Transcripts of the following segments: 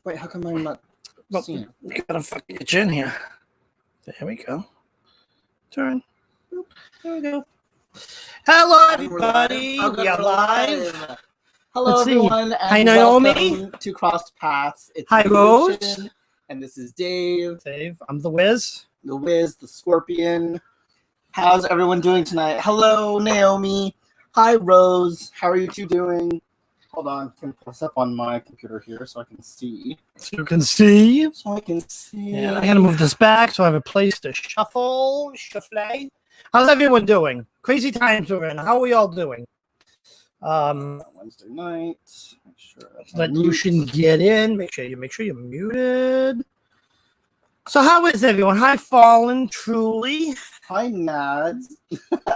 Wait, how come I'm not seeing it? You gotta fucking get you in here. There we go. Turn. Boop. There we go. Hello, everybody. We are live. Hello, Let's see. everyone. Hi, And Naomi. welcome to Crossed Paths. It's Hi, Rose. Evolution, and this is Dave. I'm the Wiz. The Wiz, the Scorpion. How's everyone doing tonight? Hello, Naomi. Hi, Rose. How are you two doing? Hold on. I'm going to press up on my computer here so I can see. So you can see. Yeah, I gotta move this back so I have a place to shuffle. How's everyone doing? Crazy times we're in. How are we all doing? Wednesday night. Make sure Let Lucian get in. Make sure you're muted. So how is everyone? Hi, Fallen, Truly. Hi, Nads.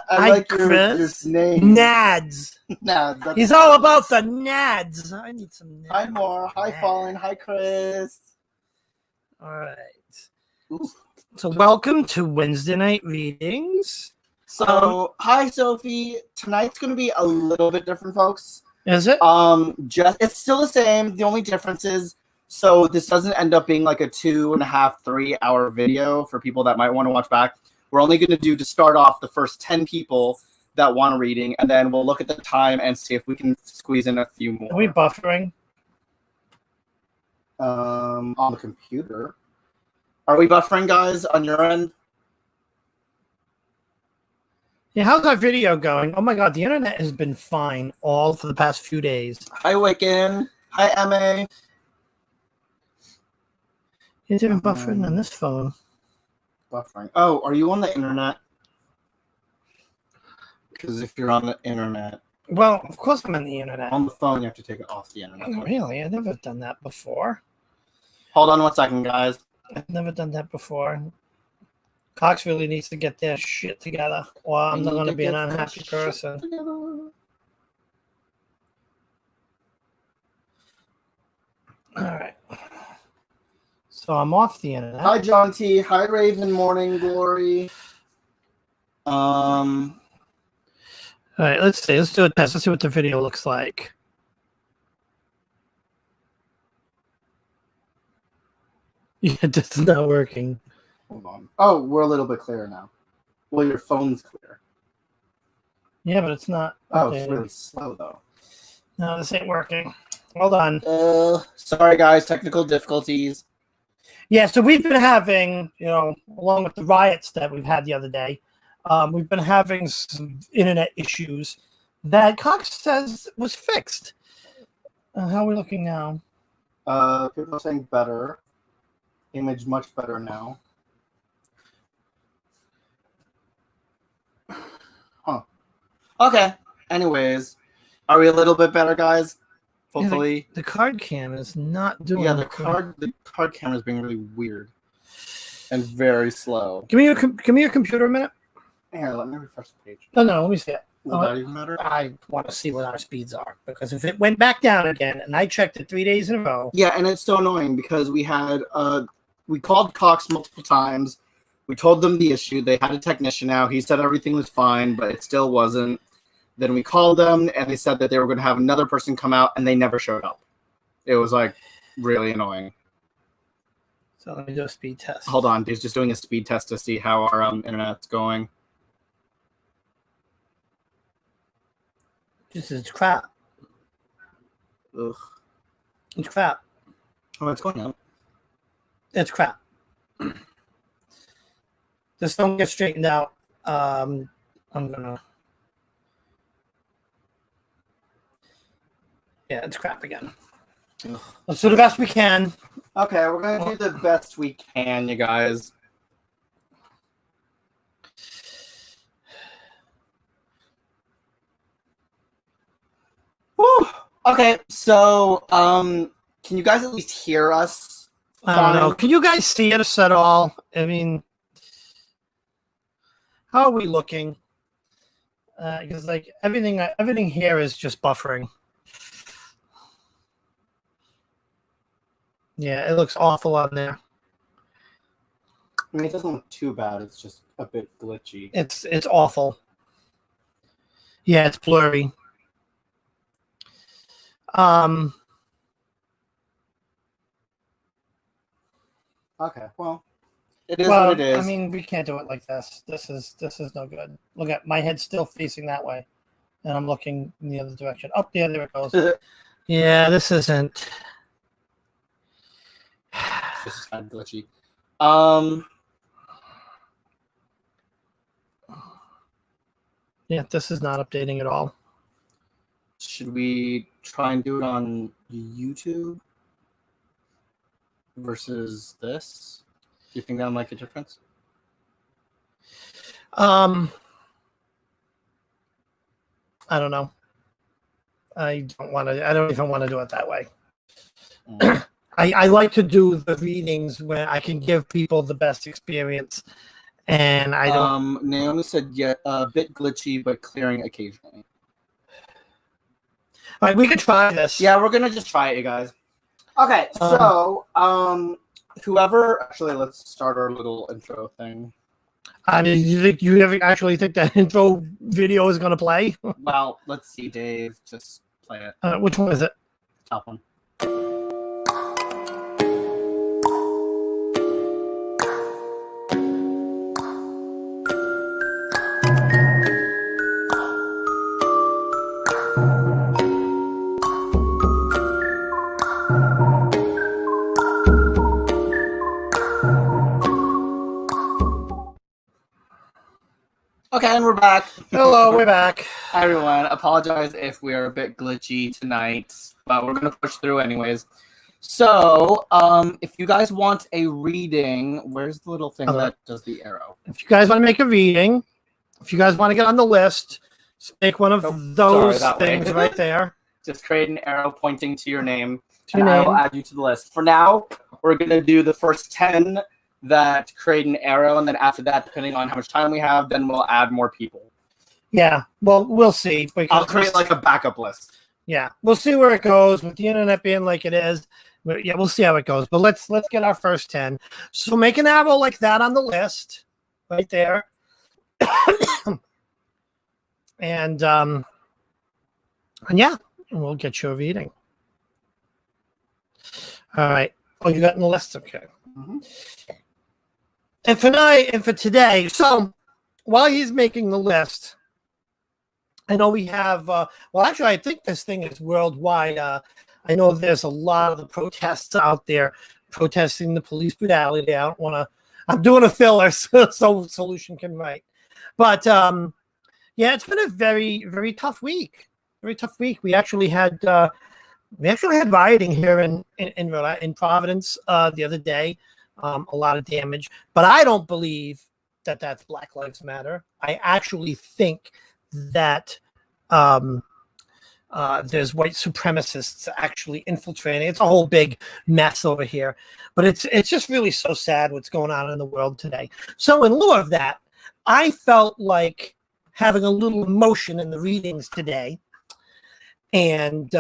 Hi, like Chris. your name. Nads. Nads. He's all about the Nads. I need some Nads. Hi, Moore. Hi, Fallen. Hi, Chris. All right. Ooh. So welcome to Wednesday Night Readings. So, hi, Sophie. Tonight's going to be a little bit different, folks. Is it? It's still the same. The only difference is, so this doesn't end up being like a 2.5, 3 hour video for people that might want to watch back. We're only going to do, to start off, the first 10 people that want a reading, and then we'll look at the time and see if we can squeeze in a few more. Are we buffering? On the computer. Are we buffering, guys, on your end? Yeah, how's our video going? Oh my god, the internet has been fine all for the past few days. Hi, Waken. Hi, Emma. It's even buffering on this phone. Buffering. Oh, are you on the internet? Because if you're on the internet... Well, of course I'm on the internet. On the phone, you have to take it off the internet. Oh, really? I've never done that before. Hold on 1 second, guys. I've never done that before. Cox really needs to get their shit together, or I'm not going to be an unhappy person. All right. So I'm off the internet. Hi, John T. Hi, Raven. Morning Glory. All right, let's see. Let's do a test. Let's see what the video looks like. Yeah, this is not working. Hold on. Oh, we're a little bit clearer now. Well, your phone's clear. Yeah, but it's not. Oh, it's really slow, though. No, this ain't working. Hold on. Sorry, guys. Technical difficulties. Yeah, so we've been having, along with the riots that we've had the other day, we've been having some internet issues that Cox says was fixed. How are we looking now? People are saying better. Image much better now. Huh. Okay. Anyways, are we a little bit better, guys? Hopefully. Yeah, the card cam is not doing. Yeah, the card camera is being really weird and very slow. Give me your computer a minute. Here, let me refresh the page. No, let me see it. Will that even matter? I want to see what our speeds are, because if it went back down again, and I checked it 3 days in a row. Yeah, and it's so annoying because we called Cox multiple times. We told them the issue. They had a technician out. He said everything was fine, but it still wasn't. Then we called them, and they said that they were going to have another person come out, and they never showed up. It was, really annoying. So let me do a speed test. Hold on. He's just doing a speed test to see how our internet's going. This is crap. Ugh. It's crap. Oh, it's going up. It's crap. Just don't get straightened out. I'm gonna. Yeah, it's crap again. Ugh. Let's do the best we can. Okay, we're gonna do the best we can, you guys. Woo! Okay, so can you guys at least hear us? I don't know. Can you guys see us at all? I mean, how are we looking? Because everything here is just buffering. Yeah, it looks awful on there. I mean, it doesn't look too bad. It's just a bit glitchy. It's awful. Yeah, it's blurry. Okay, well, it is Well, what it is. I mean, we can't do it like this. This is no good. Look at my head's still facing that way, and I'm looking in the other direction. Oh, yeah, there it goes. Yeah, this isn't. It's just kind of glitchy. Yeah, this is not updating at all. Should we try and do it on YouTube versus this? Do you think that'll make a difference? I don't know. I don't even want to do it that way. I like to do the readings where I can give people the best experience, and I don't. Naomi said, yeah, a bit glitchy, but clearing occasionally. All right, we could try this. Yeah, we're gonna just try it, you guys. Okay, so whoever actually, let's start our little intro thing. I mean, you ever actually think that intro video is gonna play? Well, let's see, Dave. Just play it. Which one is it? Top one. Okay, and we're back. Hello, we're back. Hi, everyone. Apologize if we are a bit glitchy tonight, but we're going to push through anyways. So, if you guys want a reading, where's the little thing that does the arrow? If you guys want to make a reading, if you guys want to get on the list, pick one of those things right there. Just create an arrow pointing to your name, To your and I name. will add you to the list. For now, we're going to do the first 10 that create an arrow, and then after that, depending on how much time we have, then we'll add more people. Yeah, well, we'll see. I'll create like a backup list. Yeah, we'll see where it goes with the internet being like it is. But yeah, we'll see how it goes. But let's get our first 10. So make an arrow like that on the list, right there. and yeah, we'll get you a reading. All right. Oh, you got in the list, okay. Mm-hmm. And for today, so while he's making the list, I know we have. Well, actually, I think this thing is worldwide. I know there's a lot of the protests out there protesting the police brutality. I don't want to. I'm doing a filler so Solution can write. But yeah, it's been a very, very tough week. Very tough week. We actually had rioting here in Providence the other day. A lot of damage, but I don't believe that that's Black Lives Matter. I actually think that there's white supremacists actually infiltrating. It's a whole big mess over here, but it's just really so sad what's going on in the world today. So in lieu of that, I felt like having a little emotion in the readings today, and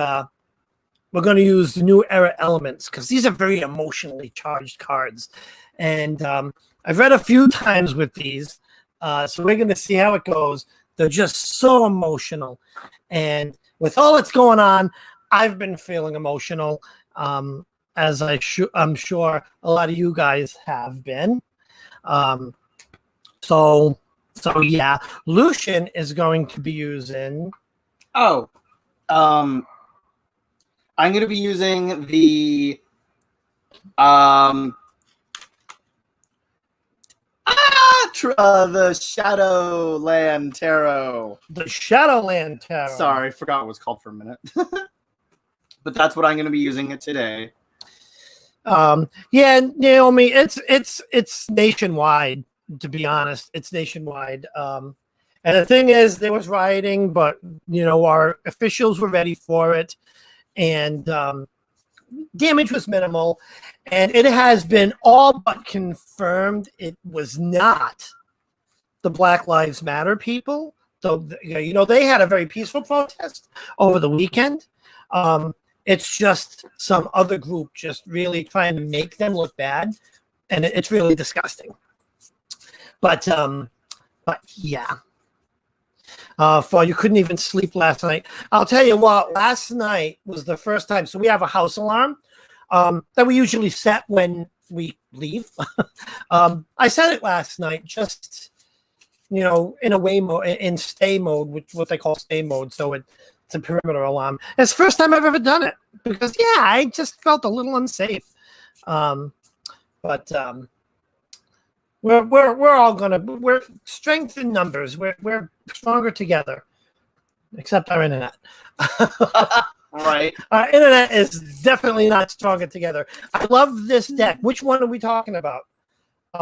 we're going to use the New Era elements because these are very emotionally charged cards. And I've read a few times with these, so we're going to see how it goes. They're just so emotional. And with all that's going on, I've been feeling emotional, as I'm sure a lot of you guys have been. So yeah, Lucian is going to be using... I'm going to be using the the Shadowland Tarot. The Shadowland Tarot. Sorry, forgot what it was called for a minute. But that's what I'm going to be using it today. Yeah, Naomi, it's nationwide, to be honest. It's nationwide. And the thing is, there was rioting, but our officials were ready for it. And damage was minimal, and it has been all but confirmed it was not the Black Lives Matter people. So, they had a very peaceful protest over the weekend. It's just some other group just really trying to make them look bad, and it's really disgusting. But yeah. For you couldn't even sleep last night. I'll tell you what, last night was the first time. So we have a house alarm that we usually set when we leave. I said it last night, just in away mode, in stay mode, which what they call stay mode. So it's a perimeter alarm. It's the first time I've ever done it because I just felt a little unsafe. But we're all we're strength in numbers. We're stronger together, except our internet. Right. Our internet is definitely not stronger together. I love this deck. Which one are we talking about?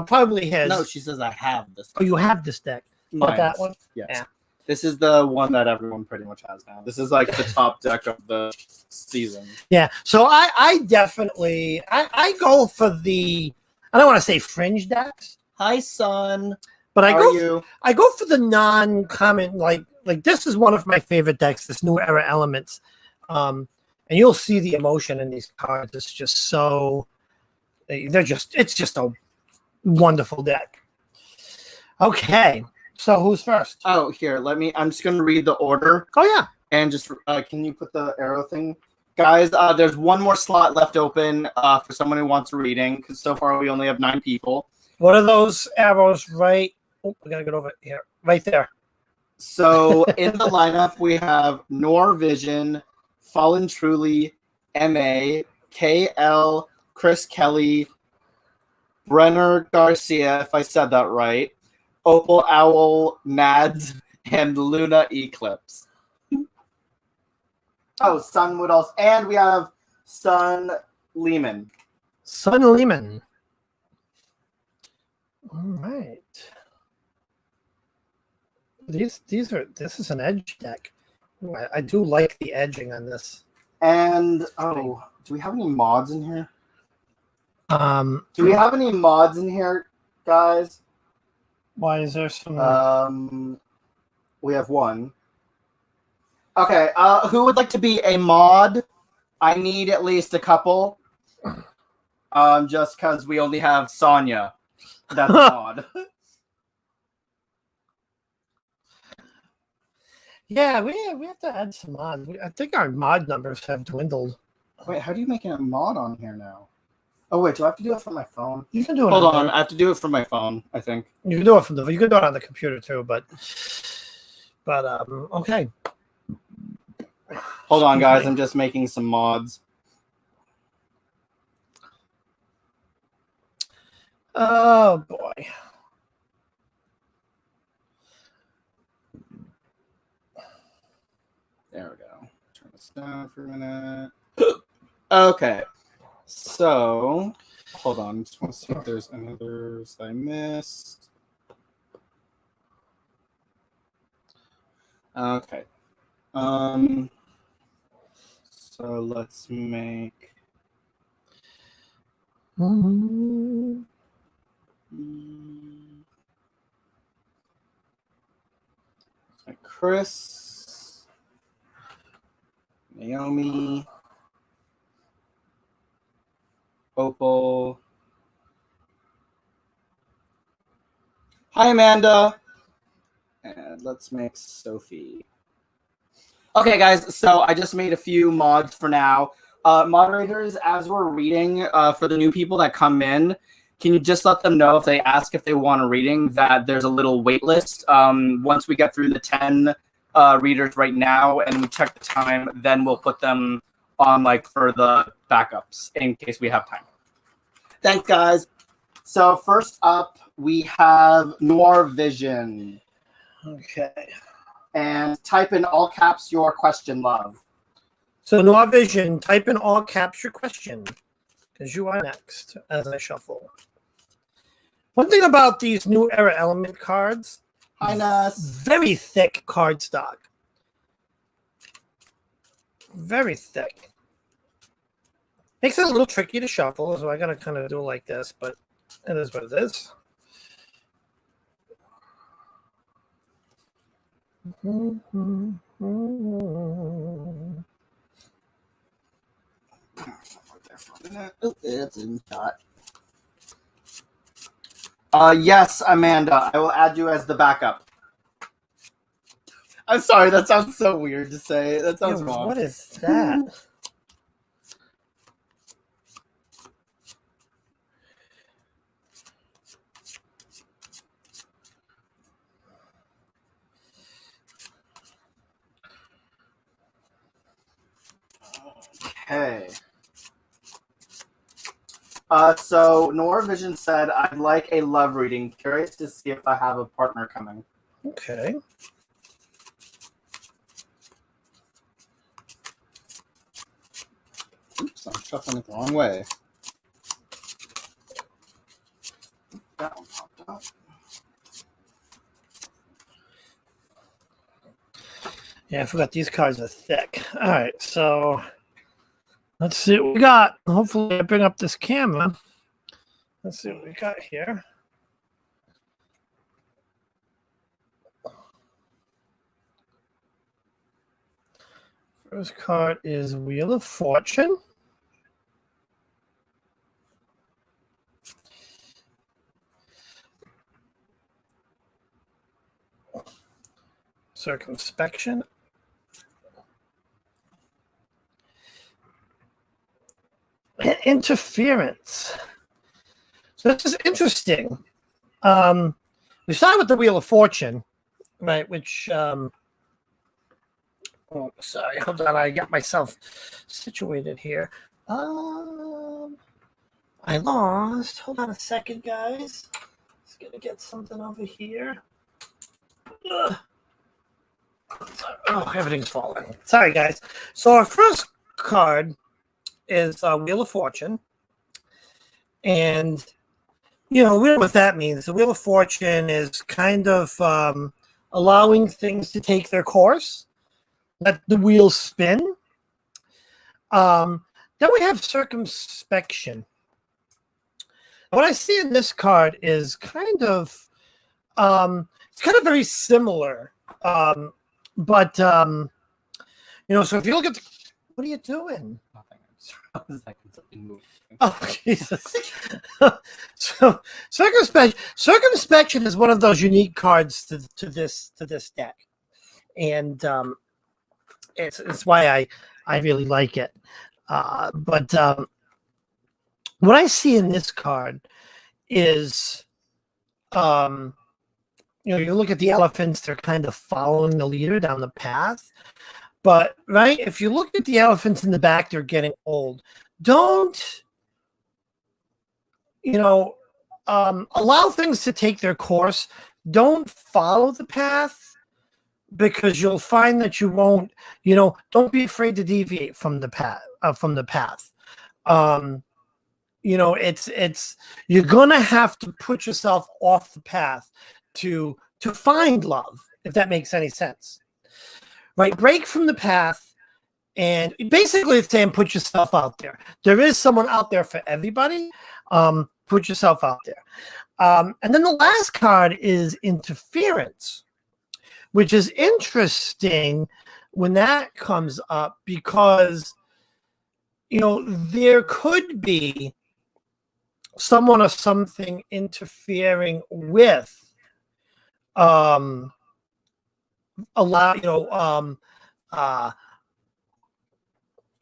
Probably his. No, she says I have this. Oh, you have this deck. Not that one? Yes. Yeah. This is the one that everyone pretty much has now. This is like the top deck of the season. Yeah. So I definitely I go for the, I don't want to say fringe decks. Hi, son. But How are you? I go for the non-common, like this is one of my favorite decks, this New Era Elements. And you'll see the emotion in these cards. It's just so it's just a wonderful deck. Okay. So who's first? Oh, here, I'm just gonna read the order. Oh yeah. And just can you put the arrow thing? Guys, there's one more slot left open for someone who wants a reading, because so far we only have 9 people. What are those arrows right? Oh, we gotta get over here. Right there. So in the lineup we have Norvision, Fallen Truly, MA, KL, Chris Kelly, Brenner Garcia, if I said that right, Opal Owl, Nads, and Luna Eclipse. Oh, Sun would also, and we have Sun Lehman. Sun Lehman. All right. This is an edge deck. Ooh, I do like the edging on this. And do we have any mods in here? Do we have any mods in here, guys? Why is there some? We have one. Okay. Who would like to be a mod? I need at least a couple. Just because we only have Sonya. That's a mod. Yeah, we have to add some mods. I think our mod numbers have dwindled. Wait, how do you make a mod on here now? Oh wait, do I have to do it from my phone? You can do it. Hold on, I have to do it from my phone, I think. You can do it you can do it on the computer too, but okay. Hold on, guys, I'm just making some mods. Oh boy. There we go. Turn this down for a minute. Okay. So, hold on. Just want to see if there's any others I missed. Okay. So let's make Chris, Naomi, Opal. Hi, Amanda. And let's make Sophie. Okay, guys, so I just made a few mods for now. Moderators, as we're reading for the new people that come in, can you just let them know if they ask if they want a reading that there's a little wait list. Once we get through the 10 readers right now and we check the time, then we'll put them on for the backups in case we have time. Thanks, guys. So first up, we have Noir Vision. Okay. And type in all caps your question, love. So Noir Vision, type in all caps your question, because you are next as I shuffle. One thing about these New Era Element cards, hi, Ness. Very thick cardstock. Very thick. Makes it a little tricky to shuffle, so I gotta kind of do it like this, but it is what it is. It's in shot. Yes, Amanda, I will add you as the backup. I'm sorry, that sounds so weird to say. That sounds wrong. What is that? So Nora Vision said, "I'd like a love reading. Curious to see if I have a partner coming." Okay. Oops, I'm shuffling it the wrong way. That one popped up. Yeah, I forgot these cards are thick. All right, so let's see what we got. Hopefully, I bring up this camera. Let's see what we got here. First card is Wheel of Fortune. Circumspection. And interference. So this is interesting. We started with the Wheel of Fortune, right? Which, oh, sorry, hold on, I got myself situated here. I lost. Hold on a second, guys. Just gonna get something over here. Ugh. Oh, everything's falling. Sorry, guys. So our first card is Wheel of Fortune. And, you know, we know what that means. The Wheel of Fortune is kind of allowing things to take their course, let the wheels spin. Then we have circumspection. What I see in this card is kind of, it's kind of very similar. But, you know, so if you look at, what are you doing? Nothing. Something moved. Oh, Jesus. So circumspection is one of those unique cards to this deck. And it's why I really like it. But what I see in this card is, you know, you look at the elephants, they're kind of following the leader down the path. But, right, if you look at the elephants in the back, they're getting old. Don't, you know, allow things to take their course. Don't follow the path, because you'll find that you won't, you know, don't be afraid to deviate from the path, you know, it's you're gonna have to put yourself off the path to find love, if that makes any sense. Right? Break from the path, and basically it's saying put yourself out there. There is someone out there for everybody. Put yourself out there. And then the last card is interference, which is interesting when that comes up, because, you know, there could be someone or something interfering with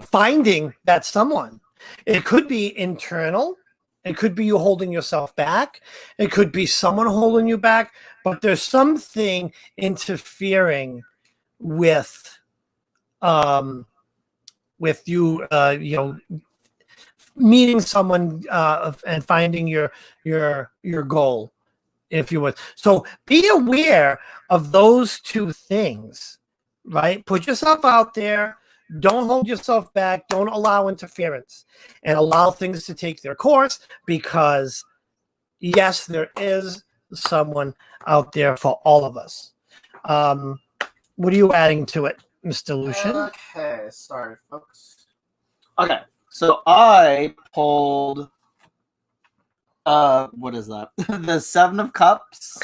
finding that someone. It could be internal. It could be you holding yourself back. It could be someone holding you back, but there's something interfering with you, you know, meeting someone and finding your goal, if you would. So be aware of those two things, right? Put yourself out there. Don't hold yourself back. Don't allow interference, and allow things to take their course, because, yes, there is someone out there for all of us. What are you adding to it, Mr. Lucian? Okay, sorry, folks. Okay, so I pulled, what is that? The Seven of Cups,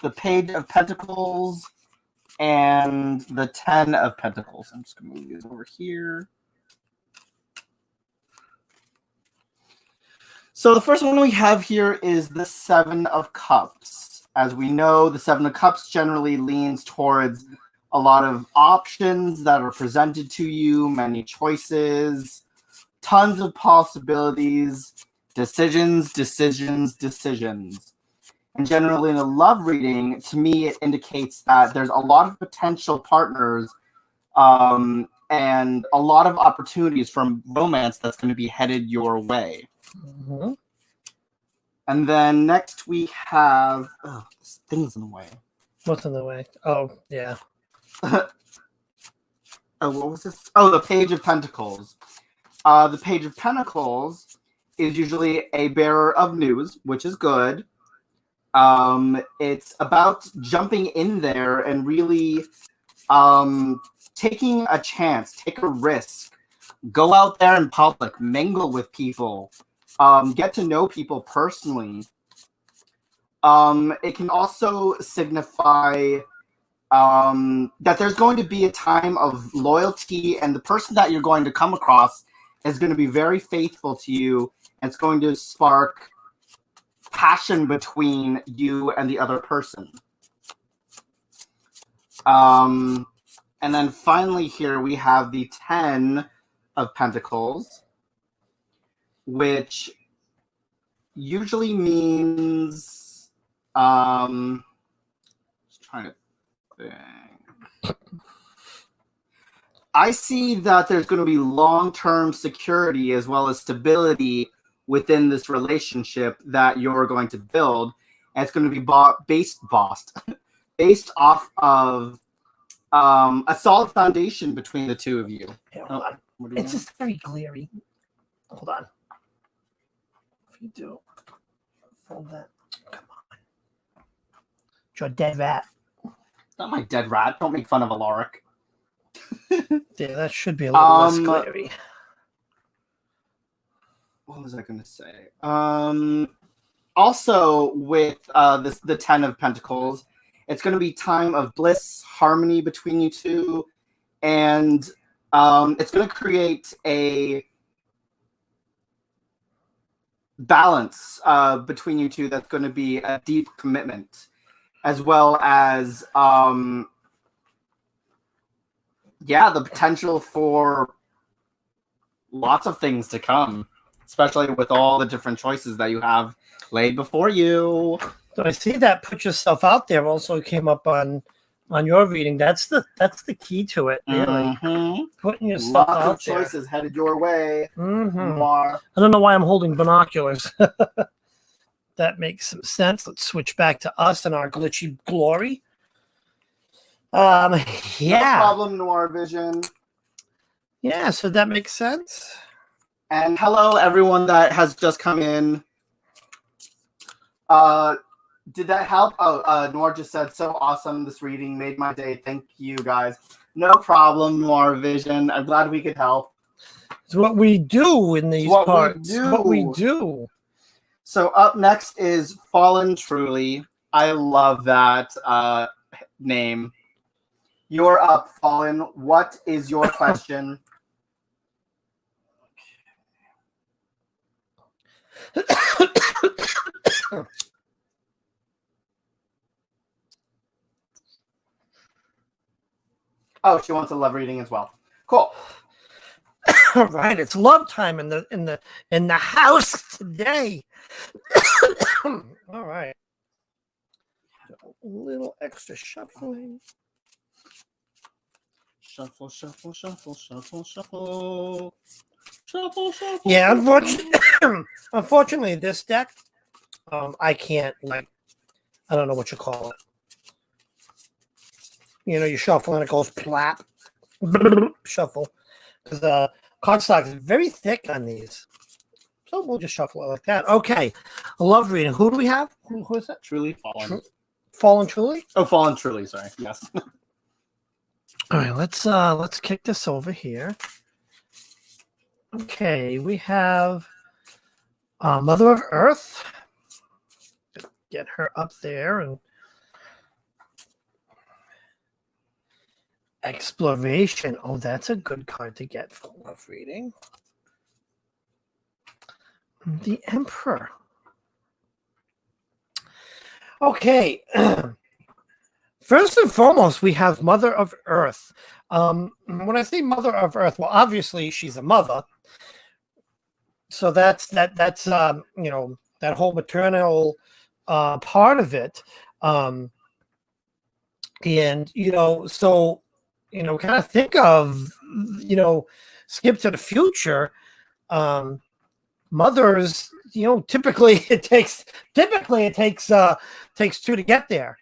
the Page of Pentacles, and the 10 of Pentacles. I'm just going to move these over here. So the first one we have here is the Seven of Cups. As we know, the Seven of Cups generally leans towards a lot of options that are presented to you, many choices, tons of possibilities, decisions. And generally in a love reading, to me, it indicates that there's a lot of potential partners and a lot of opportunities from romance that's going to be headed your way. Mm-hmm. And then next we have this thing's in the way. What's in the way? Oh, yeah. Oh, what was this? Oh, the Page of Pentacles. The Page of Pentacles is usually a bearer of news, which is good. It's about jumping in there and really taking a chance, take a risk, go out there in public, mingle with people, get to know people personally. It can also signify that there's going to be a time of loyalty, and the person that you're going to come across is going to be very faithful to you, and it's going to spark passion between you and the other person. And then finally here we have the 10 of Pentacles, which usually means just trying to think. I see that there's going to be long-term security as well as stability within this relationship that you're going to build, and it's going to be based off of a solid foundation between the two of you. Yeah, hold on. It's just very glary. Hold on. If you do, fold that. Come on. You're a dead rat. Not my dead rat. Don't make fun of Alaric. Yeah, that should be a little less glary. What was I going to say? Also, with the 10 of Pentacles, it's going to be time of bliss, harmony between you two, and it's going to create a balance between you two that's going to be a deep commitment, as well as the potential for lots of things to come, especially with all the different choices that you have laid before you. So I see that put yourself out there also came up on your reading. That's the key to it, really. Mm-hmm. Putting yourself Lots out of choices headed your way. Mm-hmm. Noir. I don't know why I'm holding binoculars. That makes some sense. Let's switch back to us and our glitchy glory. No problem, Noir Vision. Yeah, so that makes sense. And hello, everyone that has just come in. Did that help? Oh, Noir just said, so awesome. This reading made my day. Thank you, guys. No problem, Noir Vision. I'm glad we could help. It's what we do in these parts. What we do. So up next is Fallen Truly. I love that name. You're up, Fallen. What is your question? Oh, she wants a love reading as well. Cool. All right, it's love time in the house today. All right. A little extra shuffling. Shuffle, shuffle, shuffle, shuffle, shuffle. Shuffle, shuffle. Yeah, unfortunately, this deck, I can't, I don't know what you call it. You know, you shuffle and it goes plap. Shuffle. Because cardstock is very thick on these. So we'll just shuffle it like that. Okay. A love reading. Who do we have? Who is that? Truly Fallen. Fallen Truly? Oh, Fallen Truly, sorry. Yes. All right, let's kick this over here. Okay, we have Mother of Earth. Get her up there and Exploration. Oh, that's a good card to get for love reading. The Emperor. Okay. First and foremost, we have Mother of Earth. When I say Mother of Earth, well, obviously she's a mother. So that's you know, that whole maternal part of it. And, you know, so, kind of think of, skip to the future. Mothers, typically it takes two to get there.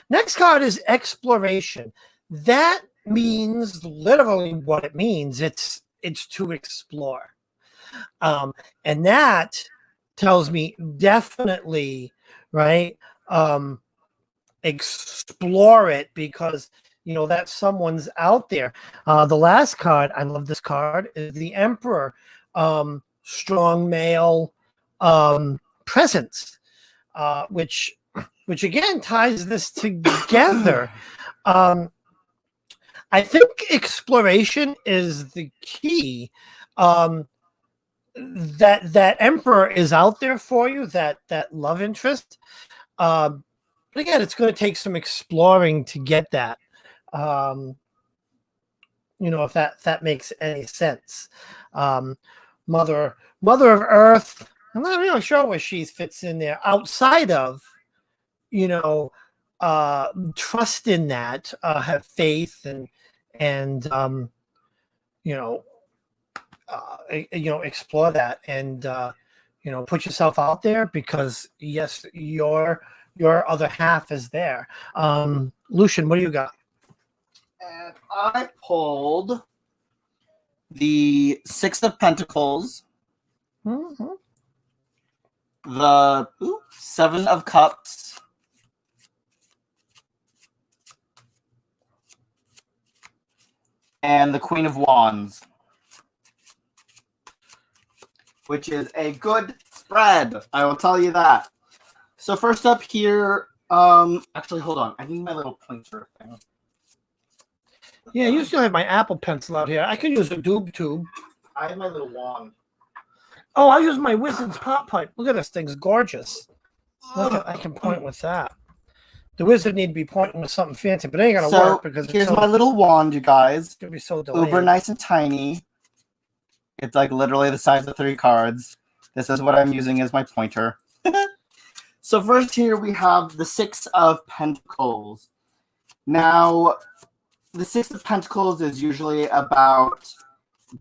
Next card is exploration. That means literally what it means. It's to explore. And that tells me definitely, right? Explore it, because that someone's out there. The last card, I love this card, is the Emperor. Strong male presence, which again ties this together. I think exploration is the key. That Emperor is out there for you, that love interest. But again, it's going to take some exploring to get that. If that makes any sense. Mother of Earth. I'm not really sure where she fits in there outside of, trust in that, have faith and explore that, and put yourself out there, because yes, your other half is there. Lucian, what do you got? And I pulled the Six of Pentacles, Mm-hmm. the Seven of Cups, and the Queen of Wands, which is a good spread. I will tell you that. So first up here, actually, hold on. I need my little pointer thing. Yeah, you still have my Apple Pencil out here. I could use a doob tube. I have my little wand. Oh, I use my Wizard's Pop Pipe. Look at this thing's gorgeous. Look, I can point with that. The Wizard need to be pointing with something fancy, but it ain't gonna work because here's my little wand, you guys. It's gonna be so delayed. Uber nice and tiny. It's like literally the size of 3 cards. This is what I'm using as my pointer. So first here we have the Six of Pentacles. Now, the Six of Pentacles is usually about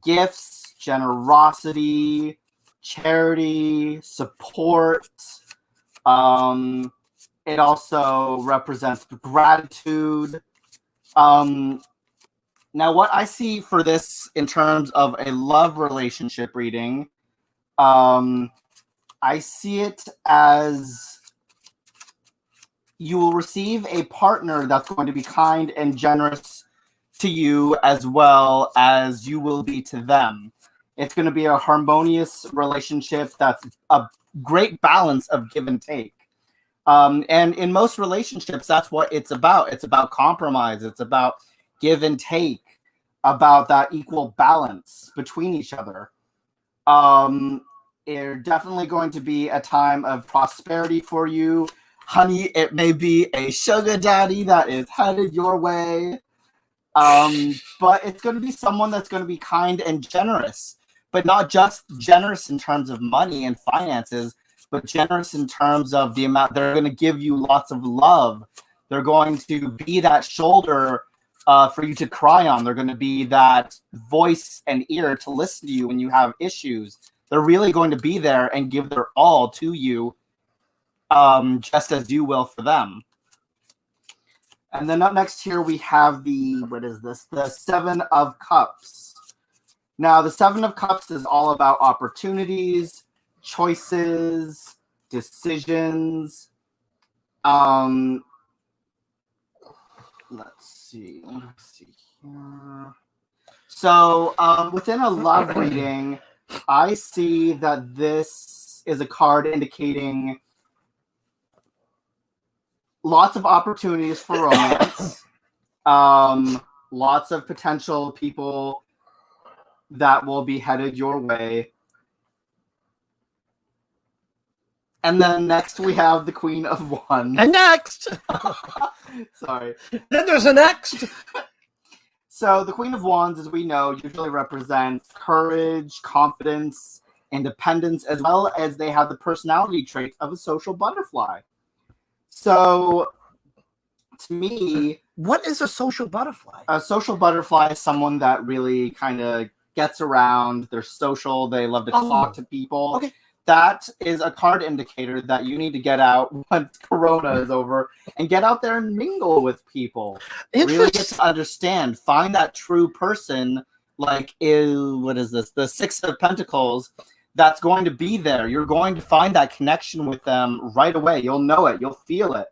gifts, generosity, charity, support. It also represents gratitude. Now, what I see for this in terms of a love relationship reading, I see it as you will receive a partner that's going to be kind and generous to you as well as you will be to them. It's going to be a harmonious relationship that's a great balance of give and take. And in most relationships, that's what it's about. It's about compromise. It's about give and take, about that equal balance between each other. It's definitely going to be a time of prosperity for you. Honey, it may be a sugar daddy that is headed your way. But it's going to be someone that's going to be kind and generous, but not just generous in terms of money and finances, but generous in terms of the amount. They're going to give you lots of love. They're going to be that shoulder for you to cry on. They're going to be that voice and ear to listen to you when you have issues. They're really going to be there and give their all to you, just as you will for them. And then up next here we have the, what is this? The Seven of Cups. Now, the Seven of Cups is all about opportunities, choices, decisions. Let's see here. So within a love reading, I see that this is a card indicating lots of opportunities for romance, lots of potential people that will be headed your way. And then next we have the Queen of Wands. And next! Sorry. Then there's a next! So the Queen of Wands, as we know, usually represents courage, confidence, independence, as well as they have the personality trait of a social butterfly. So, to me, What is a social butterfly? A social butterfly is someone that really kind of gets around. They're social. They love to talk to people. Okay. That is a card indicator that you need to get out once Corona is over and get out there and mingle with people. Really get to understand. Find that true person. Like, what is this? The Six of Pentacles. That's going to be there. You're going to find that connection with them right away. You'll know it. You'll feel it.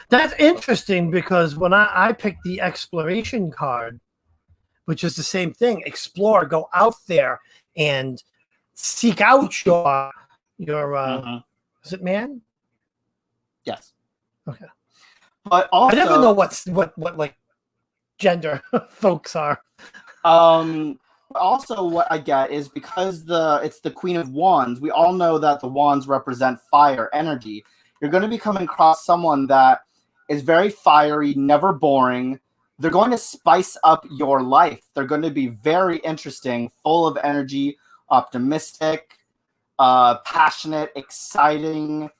That's interesting because when I picked the exploration card, which is the same thing, explore, go out there and seek out your is it man? Yes. Okay. But also, I never know what like gender folks are. Also, what I get is because it's the Queen of Wands. We all know that the wands represent fire energy. You're going to be coming across someone that is very fiery, never boring. They're going to spice up your life. They're going to be very interesting, full of energy, optimistic, passionate, exciting,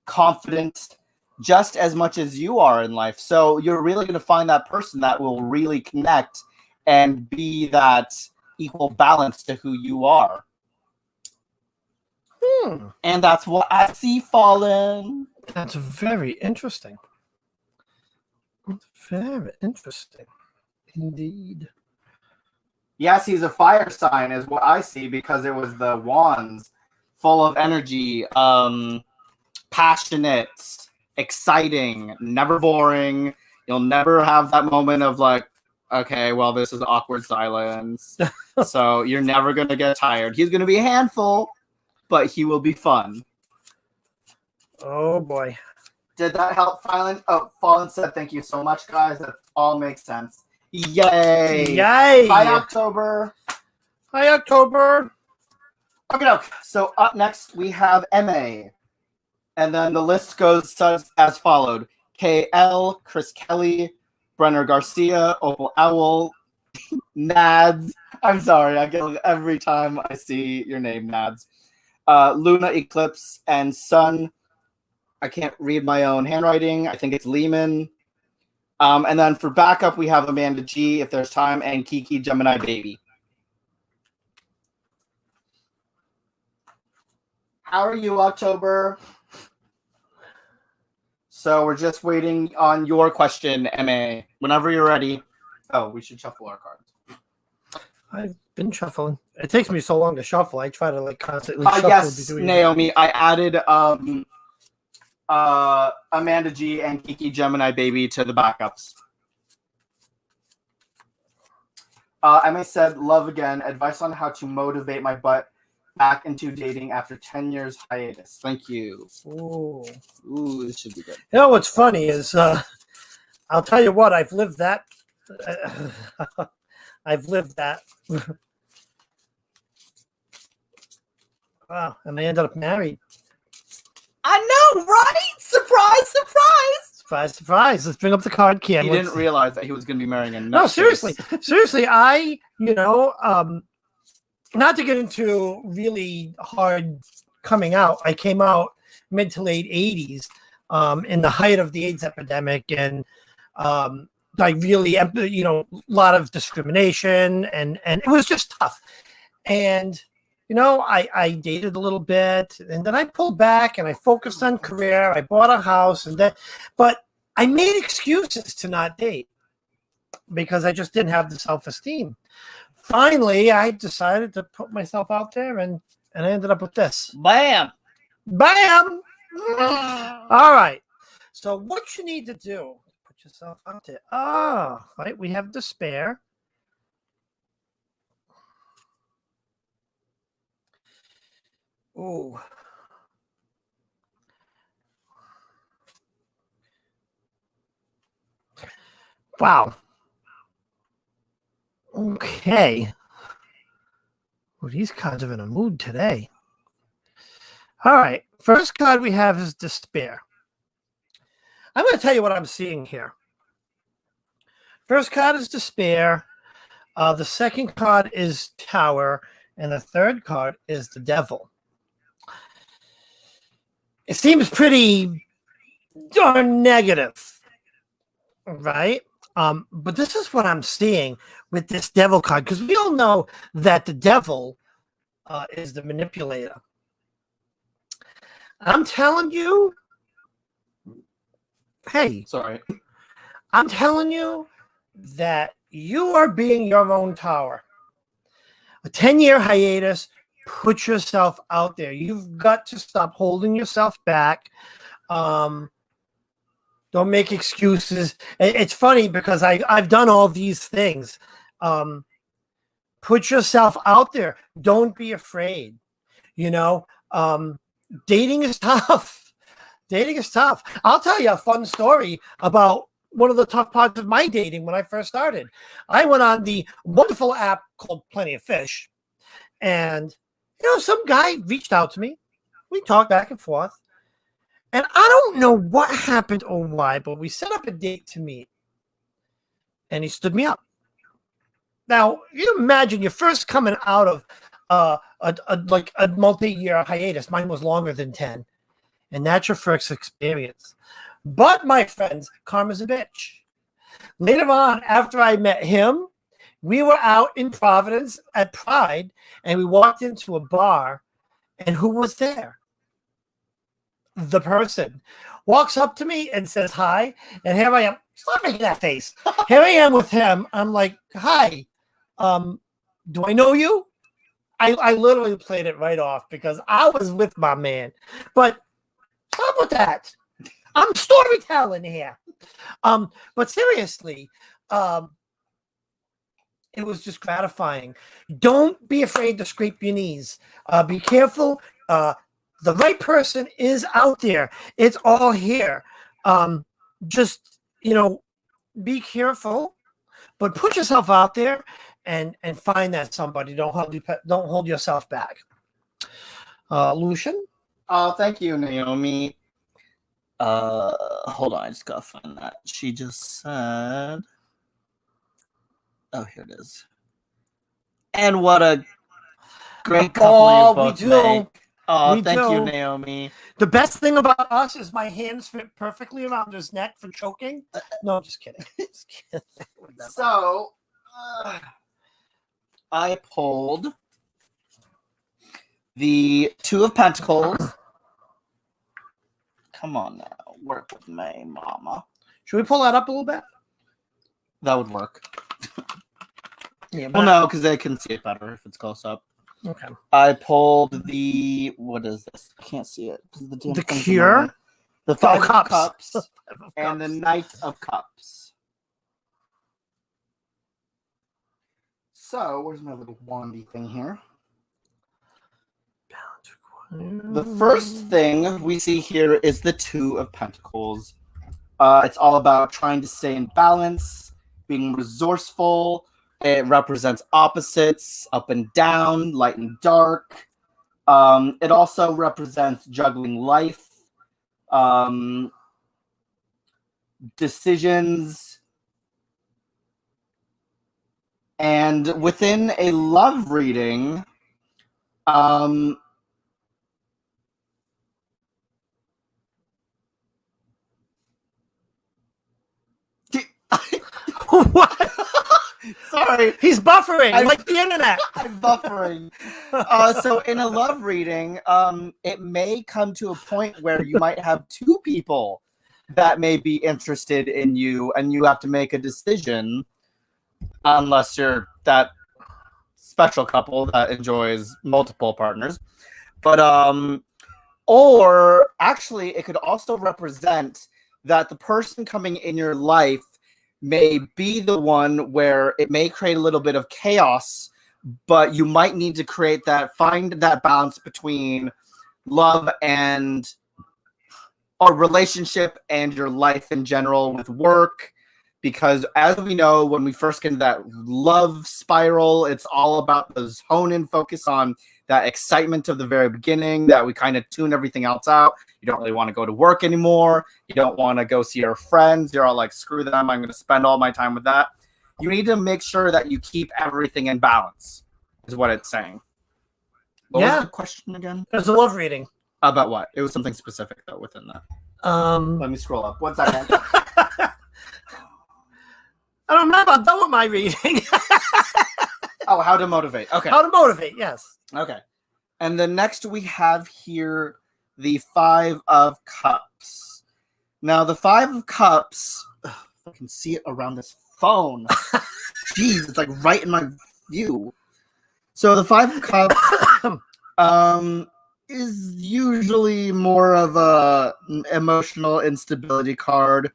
confident, just as much as you are in life. So you're really going to find that person that will really connect and be that equal balance to who you are. And that's what I see, Fallen. That's very interesting. Very interesting. Indeed. Yes, he's a fire sign is what I see because it was the wands, full of energy, passionate, exciting, never boring. You'll never have that moment of like, okay, well, this is awkward silence. So you're never going to get tired. He's going to be a handful, but he will be fun. Oh, boy. Did that help, Fallen? Oh, Fallen said thank you so much, guys. That all makes sense. Yay! Yay! Hi, October. Hi, October. Okay, so up next we have MA. And then the list goes as followed. KL, Chris Kelly, Brenner Garcia, Opal Owl, Nads. I'm sorry, I get every time I see your name, Nads. Luna Eclipse and Sun. I can't read my own handwriting. I think it's Lehman. And then for backup, we have Amanda G, if there's time, and Kiki Gemini Baby. How are you, October? So we're just waiting on your question, MA. Whenever you're ready. Oh, we should shuffle our cards. I've been shuffling. It takes me so long to shuffle. I try to like constantly shuffle. Yes, Naomi. I added Amanda G and Kiki Gemini Baby to the backups. MA said, love again. Advice on how to motivate my butt back into dating after 10 years hiatus. Thank you. Ooh, this should be good. You know what's funny is, I'll tell you what, I've lived that. I've lived that. Wow, and I ended up married. I know, right? Surprise, surprise. Surprise, surprise. Let's bring up the card, Cam. He didn't realize that he was going to be marrying a nutcase. No, seriously. Seriously, I, not to get into really hard coming out, I came out mid to late 80s in the height of the AIDS epidemic, and like really, a lot of discrimination, and it was just tough. And, I dated a little bit, and then I pulled back and I focused on career. I bought a house, but I made excuses to not date because I just didn't have the self-esteem. Finally, I decided to put myself out there, and I ended up with this. Bam! Bam! All right. So what you need to do, put yourself out there. Right, we have despair. Oh. Wow. Okay. Well, these cards are in a mood today. All right. First card we have is despair. I'm going to tell you what I'm seeing here. First card is despair. The second card is tower. And the third card is the devil. It seems pretty darn negative, right? But this is what I'm seeing with this devil card, because we all know that the devil is the manipulator. I'm telling you, hey, Sorry. I'm telling you that you are being your own tower. A 10-year hiatus, put yourself out there. You've got to stop holding yourself back. Don't make excuses. It's funny because I've done all these things. Put yourself out there. Don't be afraid. You know, dating is tough. Dating is tough. I'll tell you a fun story about one of the tough parts of my dating when I first started. I went on the wonderful app called Plenty of Fish, and some guy reached out to me. We talked back and forth, and I don't know what happened or why, but we set up a date to meet, and he stood me up. Now, you imagine you're first coming out of a multi-year hiatus. Mine was longer than 10, and that's your first experience. But, my friends, karma's a bitch. Later on, after I met him, we were out in Providence at Pride, and we walked into a bar, and who was there? The person walks up to me and says hi, and here I am. Stop making that face. Here I am with him. I'm like, hi, do I know you? I literally played it right off because I was with my man. But stop with that. I'm storytelling here. But seriously, it was just gratifying. Don't be afraid to scrape your knees. Be careful. The right person is out there. It's all here. Just, be careful, but put yourself out there and find that somebody. Don't hold yourself back. Lucian? Oh, thank you, Naomi. Hold on, I just gotta find that. She just said, oh, here it is. And what a great couple you both make. Oh, thank you, Naomi. The best thing about us is my hands fit perfectly around his neck for choking. No, just kidding. Just kidding. So, I pulled the Two of Pentacles. Come on now, work with me, mama. Should we pull that up a little bit? That would work. Yeah, well, no, because they can see it better if it's close up. Okay. I pulled the, what is this? I can't see it. The Cure? The Five of Cups. Cups. And the Knight of Cups. So, where's my little wandy thing here? The first thing we see here is the Two of Pentacles. It's all about trying to stay in balance, being resourceful. It represents opposites, up and down, light and dark. It also represents juggling life, decisions, and within a love reading, what? Sorry. He's buffering like the internet. I'm buffering. So in a love reading, it may come to a point where you might have two people that may be interested in you, and you have to make a decision, unless you're that special couple that enjoys multiple partners. But or actually, it could also represent that the person coming in your life may be the one where it may create a little bit of chaos, but you might need to find that balance between love and or relationship and your life in general with work. Because as we know, when we first get into that love spiral, it's all about those hone in focus on that excitement of the very beginning, that we kind of tune everything else out. You don't really want to go to work anymore. You don't want to go see your friends. You're all like, screw them. I'm going to spend all my time with that. You need to make sure that you keep everything in balance, is what it's saying. What was the question again? It was a love reading. About what? It was something specific, though, within that. Let me scroll up. 1 second. I don't remember. I'm done with my reading. Oh, how to motivate. Okay. How to motivate, yes. Okay. And then next we have here the Five of Cups. Now, the Five of Cups, ugh, if I can see it around this phone. Jeez, it's like right in my view. So the Five of Cups is usually more of a emotional instability card.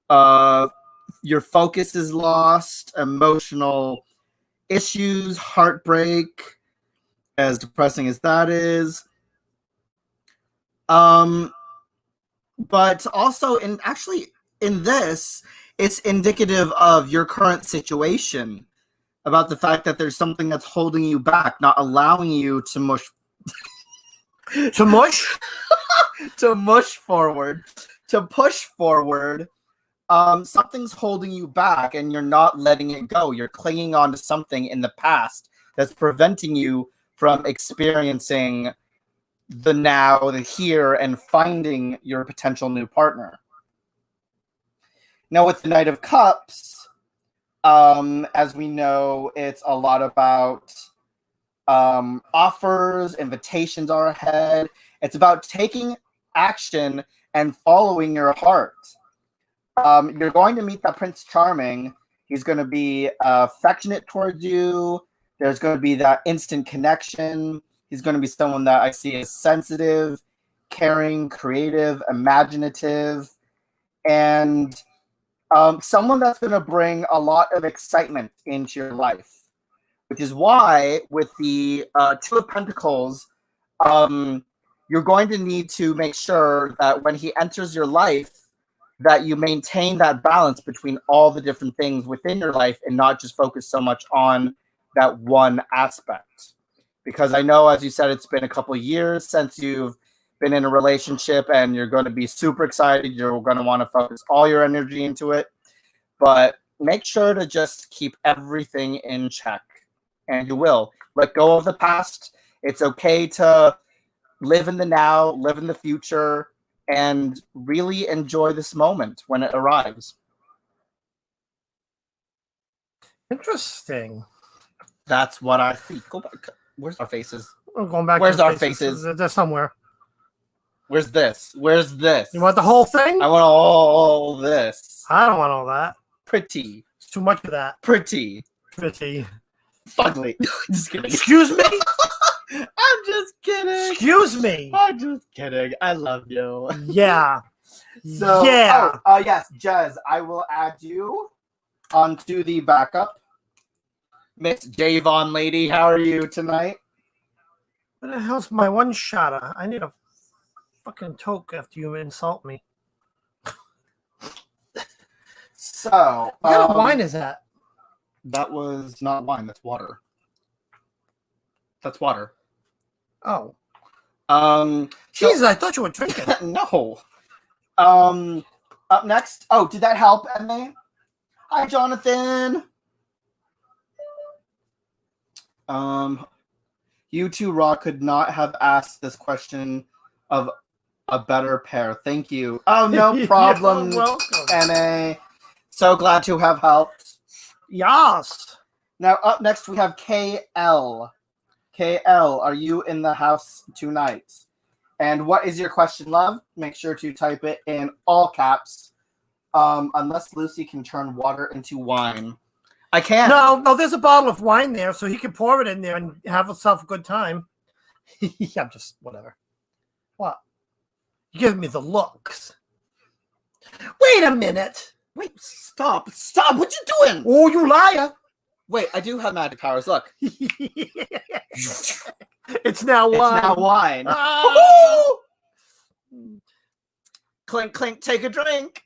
Your focus is lost, emotional issues, heartbreak, as depressing as that is. But also in this, it's indicative of your current situation, about the fact that there's something that's holding you back, not allowing you to mush To mush? to push forward. Something's holding you back and you're not letting it go. You're clinging on to something in the past that's preventing you from experiencing the now, the here, and finding your potential new partner. Now, with the Knight of Cups, as we know, it's a lot about offers, invitations are ahead. It's about taking action and following your heart. You're going to meet that Prince Charming. He's going to be affectionate towards you. There's going to be that instant connection. He's going to be someone that I see as sensitive, caring, creative, imaginative, and someone that's going to bring a lot of excitement into your life. Which is why, with the Two of Pentacles, you're going to need to make sure that when he enters your life, that you maintain that balance between all the different things within your life and not just focus so much on that one aspect. Because I know, as you said, it's been a couple of years since you've been in a relationship and you're going to be super excited. You're going to want to focus all your energy into it. But make sure to just keep everything in check. And you will. Let go of the past. It's okay to live in the now, live in the future, and really enjoy this moment when it arrives. Interesting. That's what I see. Go back. Where's our faces? We're going back. Where's to our faces? faces? They're somewhere. Where's this? Where's this? You want the whole thing? I want all this. I don't want all that. Pretty. It's too much of that. Pretty. Pretty. Fugly. Just kidding. Excuse me? I'm just kidding. Excuse me. I'm just kidding. I love you. Yeah. So, yeah. Yes, Jez, I will add you onto the backup. Miss Javon lady, how are you tonight? What the hell's my one shotter? I need a fucking toke after you insult me. So, What kind of wine is that? That was not wine. That's water. That's water. Oh. So, Jesus, I thought you were drinking. no. Up next. Oh, did that help, Emma? Hi, Jonathan. You two, Raw, could not have asked this question of a better pair. Thank you. Oh, no problem, You're welcome. Emma. So glad to have helped. Yes. Now, up next, we have KL. KL, are you in the house tonight? And what is your question, love? Make sure to type it in all caps. Unless Lucy can turn water into wine. I can't. No, there's a bottle of wine there, so he can pour it in there and have himself a good time. I'm just, whatever. What? You give me the looks. Wait a minute. Wait, stop. What you doing? Oh, you liar. Wait, I do have magic powers. Look. It's now wine. It's now wine. Ah. Clink, clink, take a drink.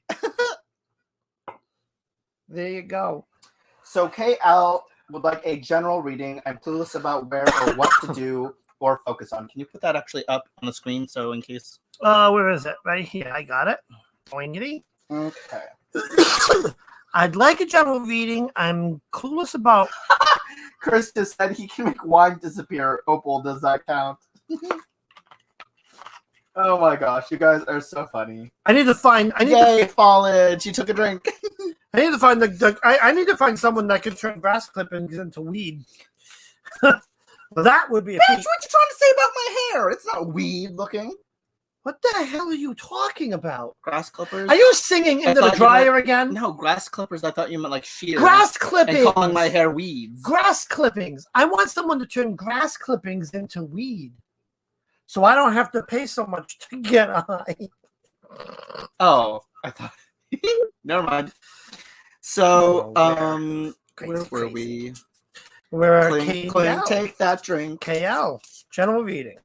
There you go. So KL would like a general reading. I'm clueless about where or what to do or focus on. Can you put that actually up on the screen so in case? Where is it? Right here. I got it. Boingity. Okay. I'd like a general reading. I'm clueless about. Chris just said he can make wine disappear. Opal, does that count? Oh my gosh, you guys are so funny. I need to find. Yay, Fallen! She took a drink. I need to find I need to find someone that can turn grass clippings into weed. That would be a Bitch, feat. what you trying to say about my hair? It's not weed looking. What the hell are you talking about? Grass clippers? Are you singing into the thought you dryer meant- again? No, grass clippers. I thought you meant like shears. Grass And clippings. calling my hair weeds. Grass clippings. I want someone to turn grass clippings into weed, so I don't have to pay so much to get high. Oh, I thought. Never mind. So, Oh, where were we? We're Clink, KL. take that drink. KL. General reading.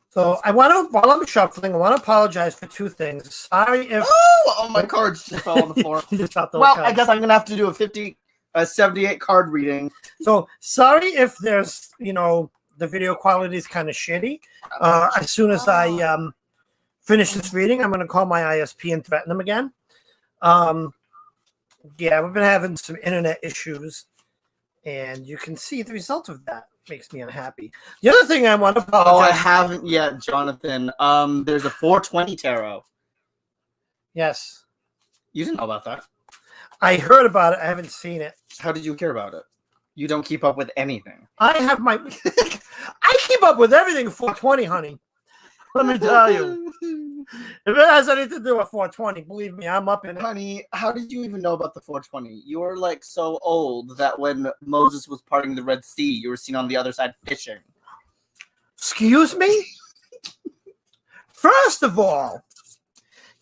So I want to, while I'm shuffling, I want to apologize for two things. Sorry if Oh, my cards just fell on the floor. you just dropped those Well, cards. I guess I'm gonna have to do a 78 card reading. So sorry if there's, the video quality is kind of shitty. As soon as I finish this reading, I'm going to call my ISP and threaten them again. Yeah, we've been having some internet issues, and you can see the result of that. Makes me unhappy. The other thing I want to Oh, I apologize. haven't yet, Jonathan. There's a 420 tarot. Yes, You didn't know about that. I heard about it. I haven't seen it. How did you hear about it? You don't keep up with anything. I have my. I keep up with everything 420, honey. Let me tell you. If it has anything to do with 420, believe me, I'm up in it. Honey, how did you even know about the 420? You were like so old that when Moses was parting the Red Sea, you were seen on the other side fishing. Excuse me? First of all,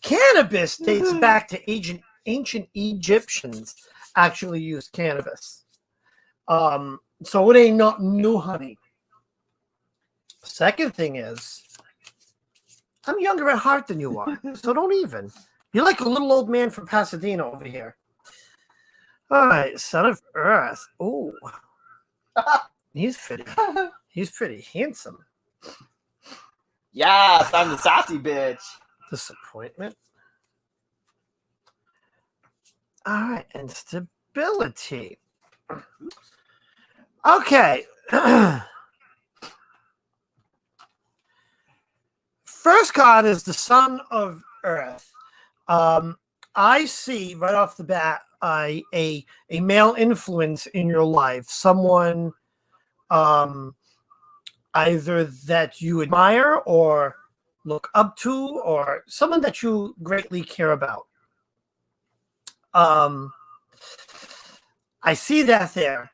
cannabis dates back to ancient Egyptians actually used cannabis. So it ain't not new, honey. Second thing is, I'm younger at heart than you are, so don't even. You're like a little old man from Pasadena over here. All right, Son of Earth. Ooh, he's pretty. He's pretty handsome. Yes, I'm the sassy bitch. Disappointment. All right, and stability. Okay. First card is the Son of Earth. I see right off the bat a male influence in your life, someone either that you admire or look up to, or someone that you greatly care about. I see that there.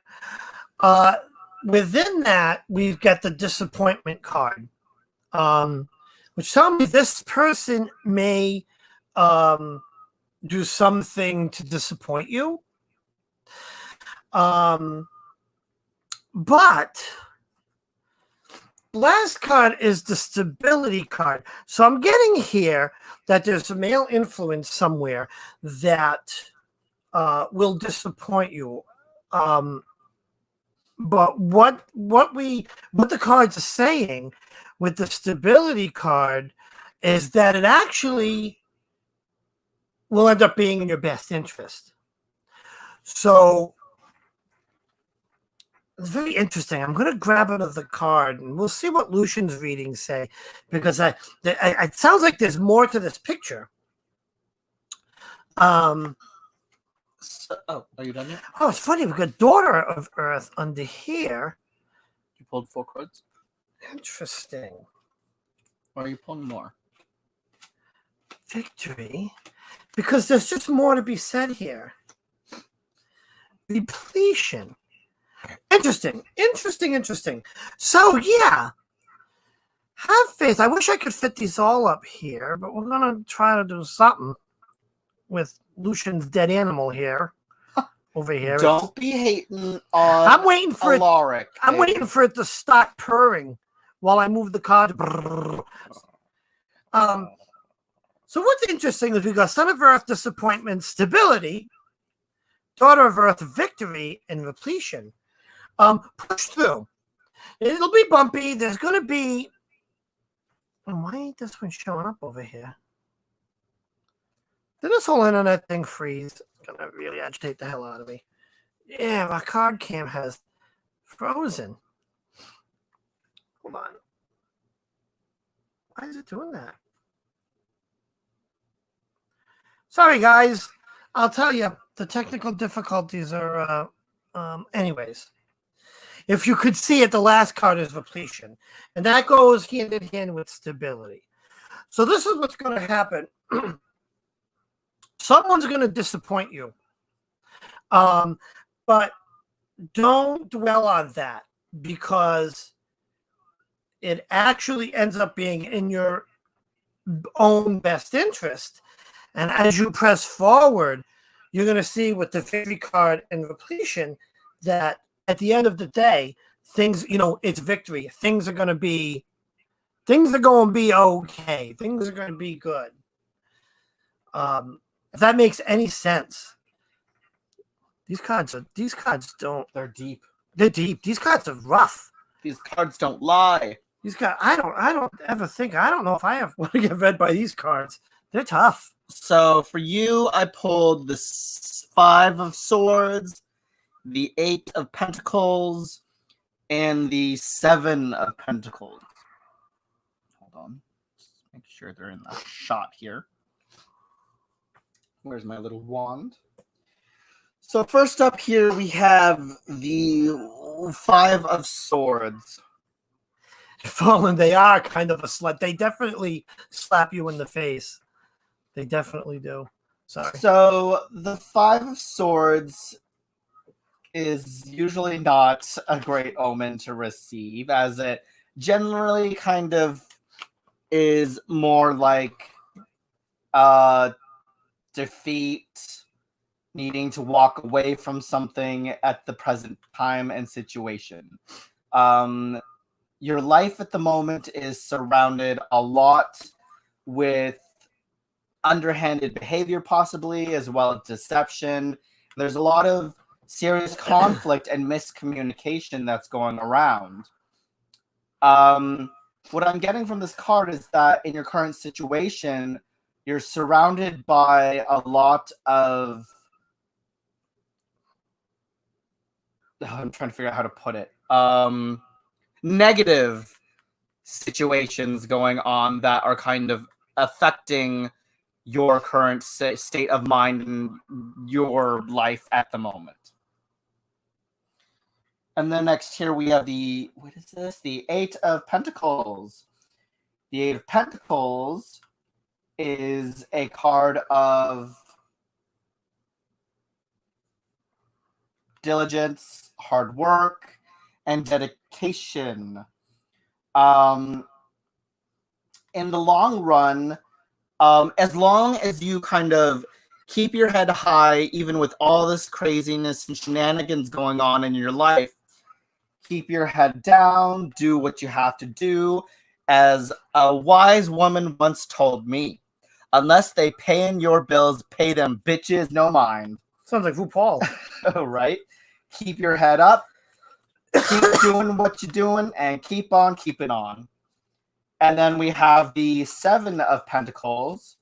Within that, we've got the disappointment card, which tells me this person may do something to disappoint you. But last card is the stability card. So I'm getting here that there's a male influence somewhere that will disappoint you. But what the cards are saying with the stability card is that it actually will end up being in your best interest. So it's very interesting. I'm going to grab another card and we'll see what Lucian's readings say, because it sounds like there's more to this picture. Oh, are you done yet? Oh, it's funny. We've got Daughter of Earth under here. You pulled 4 cards? Interesting. Or are you pulling more? Victory. Because there's just more to be said here. Repletion. Interesting. So, yeah. Have faith. I wish I could fit these all up here, but we're going to try to do something with Lucian's dead animal here. Over here. Don't be hating on I'm waiting for it. Alaric. I'm waiting for it to start purring while I move the card. So what's interesting is we got Son of Earth, disappointment, stability, Daughter of Earth, victory, and repletion. Push through. It'll be bumpy. There's going to be. Why ain't this one showing up over here? Did this whole internet thing freeze? It's going to really agitate the hell out of me. Yeah, my card cam has frozen. Hold on. Why is it doing that? Sorry, guys. I'll tell you, the technical difficulties are. Anyways, if you could see it, the last card is repletion, and that goes hand in hand with stability. So this is what's going to happen. Someone's going to disappoint you, but don't dwell on that because it actually ends up being in your own best interest. And as you press forward, you're going to see with the victory card and repletion that at the end of the day, things, it's victory. Things are going to be okay. Things are going to be good. If that makes any sense. These cards don't. They're deep. They're deep. These cards are rough. These cards don't lie. These cards, I don't ever think. I don't know if I want to get read by these cards. They're tough. So for you, I pulled the 5 of Swords, the 8 of Pentacles, and the 7 of Pentacles. Hold on. Just make sure they're in the shot here. Where's my little wand? So first up here, we have the 5 of Swords. Fallen, they are kind of a slut. They definitely slap you in the face. They definitely do. Sorry. So the 5 of Swords is usually not a great omen to receive, as it generally kind of is more like defeat, needing to walk away from something at the present time and situation. Your life at the moment is surrounded a lot with underhanded behavior, possibly, as well as deception. There's a lot of serious conflict and miscommunication that's going around. What I'm getting from this card is that in your current situation, you're surrounded by a lot of... I'm trying to figure out how to put it. Negative situations going on that are kind of affecting your current state of mind and your life at the moment. And then next here we have the, what is this? The 8 of Pentacles. The 8 of Pentacles is a card of diligence, hard work, and dedication. In the long run, as long as you kind of keep your head high, even with all this craziness and shenanigans going on in your life, keep your head down, do what you have to do. As a wise woman once told me, unless they paying your bills, pay them bitches, no mind. Sounds like RuPaul. Oh, right? Keep your head up, keep doing what you're doing, and keep on keeping on. And then we have the 7 of Pentacles,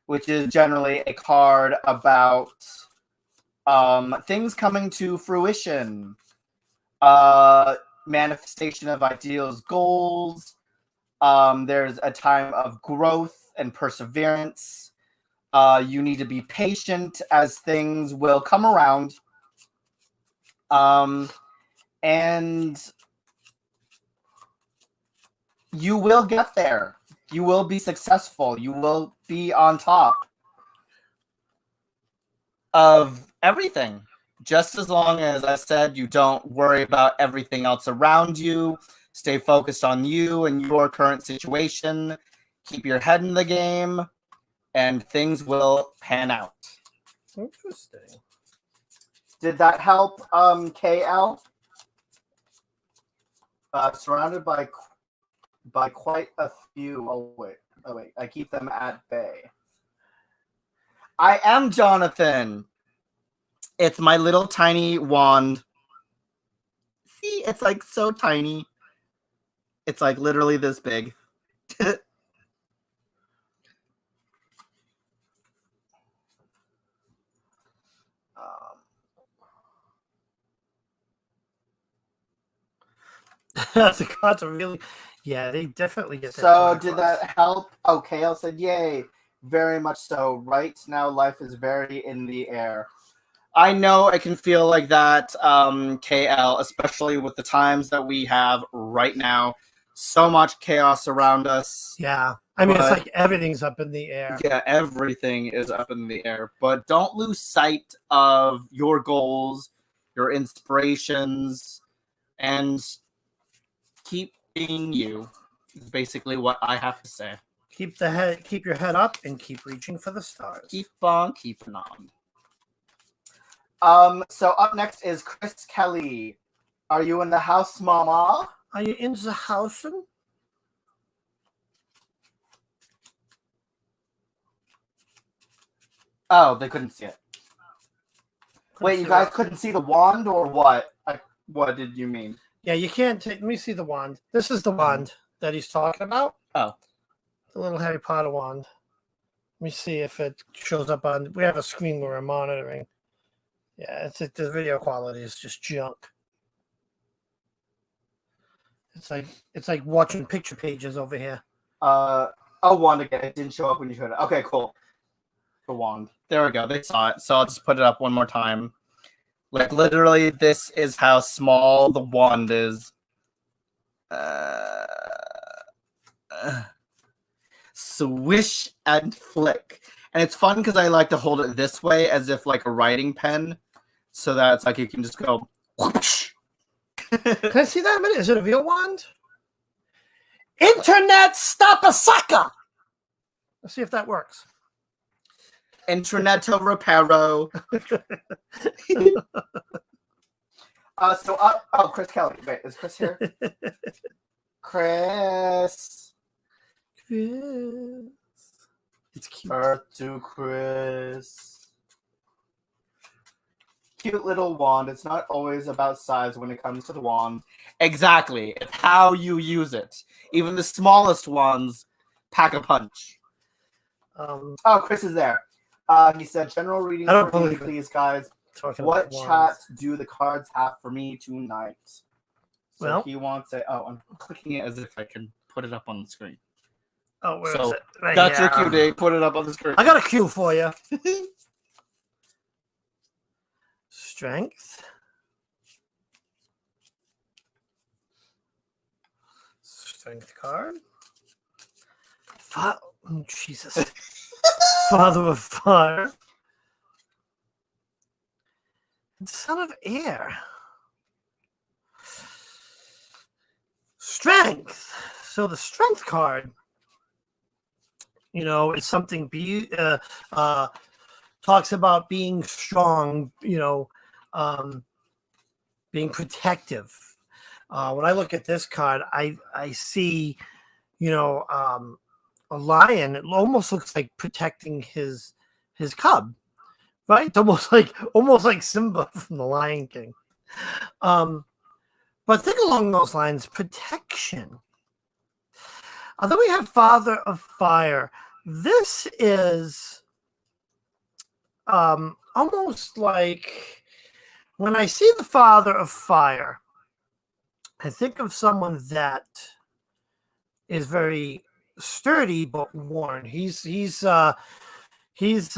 which is generally a card about things coming to fruition, manifestation of ideals, goals. There's a time of growth and perseverance. You need to be patient as things will come around. And you will get there. You will be successful. You will be on top of everything. Just as long as I said you don't worry about everything else around you. Stay focused on you and your current situation. Keep your head in the game, and things will pan out. Interesting. Did that help, KL? Surrounded by quite a few. Oh wait, I keep them at bay. I am Jonathan. It's my little tiny wand. See, it's like so tiny. It's like literally this big. The cards are really, yeah, they definitely get that. So card did across. that help? Oh, KL said, "Yay, very much so. Right now, life is very in the air." I know I can feel like that, KL, especially with the times that we have right now. So much chaos around us. Yeah, I mean, it's But like everything's up in the air. yeah, everything is up in the air. But don't lose sight of your goals, your inspirations, and keep being you. Is basically what I have to say. Keep your head up, and keep reaching for the stars. Keep on keeping on. So up next is Chris Kelly. Are you in the house, Mama? Are you in the house? Oh, they couldn't see it. Wait, you guys couldn't see the wand or what? What did you mean? Yeah, you can't take. Let me see the wand. This is the wand that he's talking about. Oh. The little Harry Potter wand. Let me see if it shows up on. We have a screen where we're monitoring. Yeah, it's the video quality is just junk. It's like watching picture pages over here. Oh, wand again. It didn't show up when you showed it. Okay, cool. The wand. There we go. They saw it. So I'll just put it up one more time. Like literally, this is how small the wand is. Swish and flick. And it's fun because I like to hold it this way as if like a writing pen. So that it's like you can just go. Whoosh. Can I see that a minute? Is it a real wand? Internet stop a sucker. Let's see if that works. Interneto reparo. Chris Kelly. Wait, is Chris here? Chris. It's cute. Earth to Chris. Cute little wand. It's not always about size when it comes to the wand. Exactly. It's how you use it. Even the smallest ones pack a punch. Chris is there. He said, general reading I don't for me, believe it. please, guys. Talking What about chat wands. do the cards have for me tonight? So Well- he wants it. Oh, I'm clicking it as if I can put it up on the screen. Oh, where is So, it? Right got here. your cue date. Put it up on the screen. I got a cue for you. Strength. Strength card. Oh, Jesus. Father of Fire. And Son of Air. Strength. So the strength card, you know, is something talks about being strong, you know, being protective. When I look at this card, I see, you know, a lion. It almost looks like protecting his cub, right? Almost like Simba from the Lion King. But think along those lines, protection. Although we have Father of Fire, this is almost like when I see the Father of Fire, I think of someone that is very sturdy but worn. He's put his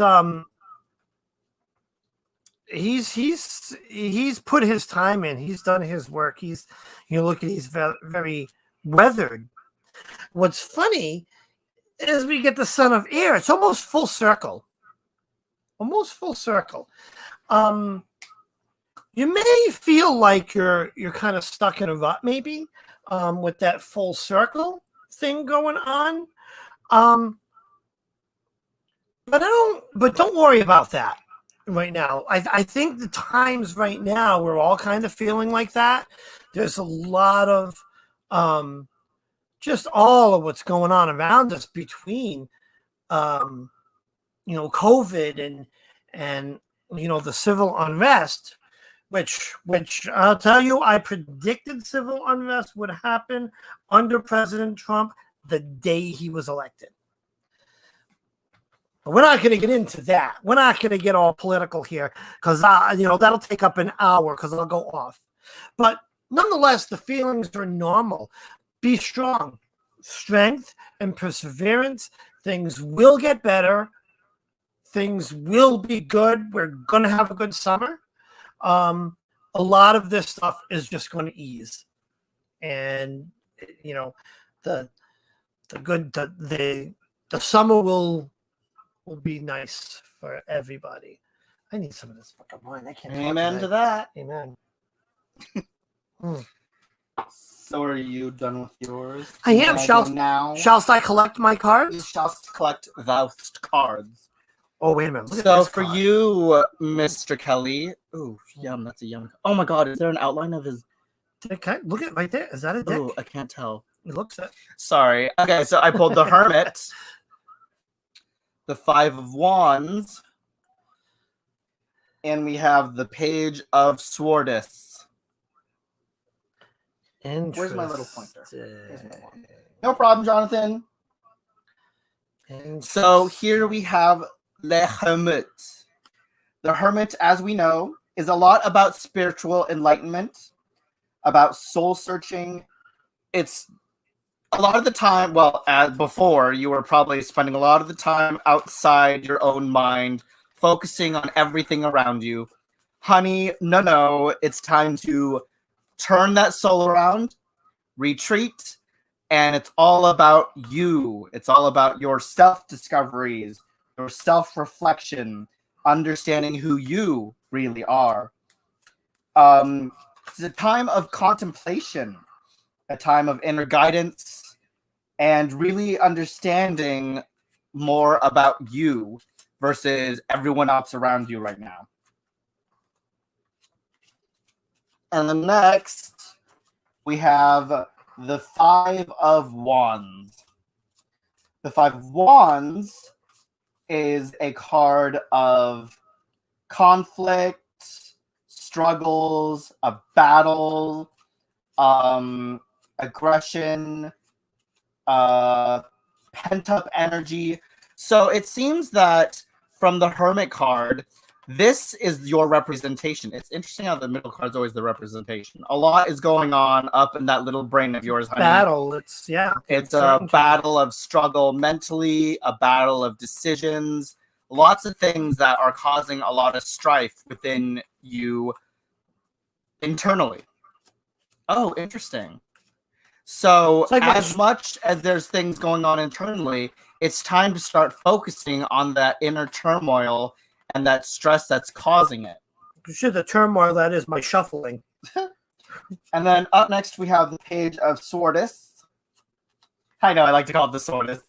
time in. He's done his work. He's very weathered. What's funny is we get the Son of Air. It's almost full circle. Almost full circle. You may feel like you're kind of stuck in a rut, maybe, with that full circle thing going on. But don't worry about that right now. I think the times right now we're all kind of feeling like that. There's a lot of just all of what's going on around us between you know, COVID and you know, the civil unrest, which I'll tell you, I predicted civil unrest would happen under President Trump the day he was elected. But we're not going to get into that. We're not going to get all political here because you know, that'll take up an hour because I'll go off. But Nonetheless, the feelings are normal. Be strong. Strength and perseverance. Things will get better. Things will be good. We're going to have a good summer. A lot of this stuff is just going to ease. And, you know, the summer will be nice for everybody. I need some of this fucking wine. I can't. Amen to that. Amen. So are you done with yours? I am. Now. Shall I collect my You cards? shall collect thou'st cards. Oh, wait a minute. Look at So this for card. you, Mr. Kelly. Ooh, yum, that's a yum. Oh my god, is there an outline of his? Look at right there. Is that a dick? Oh, I can't tell. It looks it. Sorry. Okay, so I pulled the Hermit, the Five of Wands, and we have the Page of Swords. Where's my little pointer? Here's my one. No problem, Jonathan. So here we have Le Hermit. The Hermit, as we know, is a lot about spiritual enlightenment, about soul searching. It's a lot of the time, well, as before, you were probably spending a lot of the time outside your own mind, focusing on everything around you. Honey, no, it's time to turn that soul around, retreat, and it's all about you. It's all about your self-discoveries, your self-reflection, understanding who you really are. It's a time of contemplation, a time of inner guidance, and really understanding more about you versus everyone else around you right now. And then next, we have the Five of Wands. The Five of Wands is a card of conflict, struggles, a battle, aggression, pent-up energy. So it seems that from the Hermit card, this is your representation. It's interesting how the middle card is always the representation. A lot is going on up in that little brain of yours, honey. Battle. It's a battle of struggle mentally, a battle of decisions, lots of things that are causing a lot of strife within you internally. Oh, interesting. So as much as there's things going on internally, it's time to start focusing on that inner turmoil and that stress that's causing it. Shit, the turmoil that is my shuffling. And then up next, we have the Page of Swords. I know, I like to call it the Swords.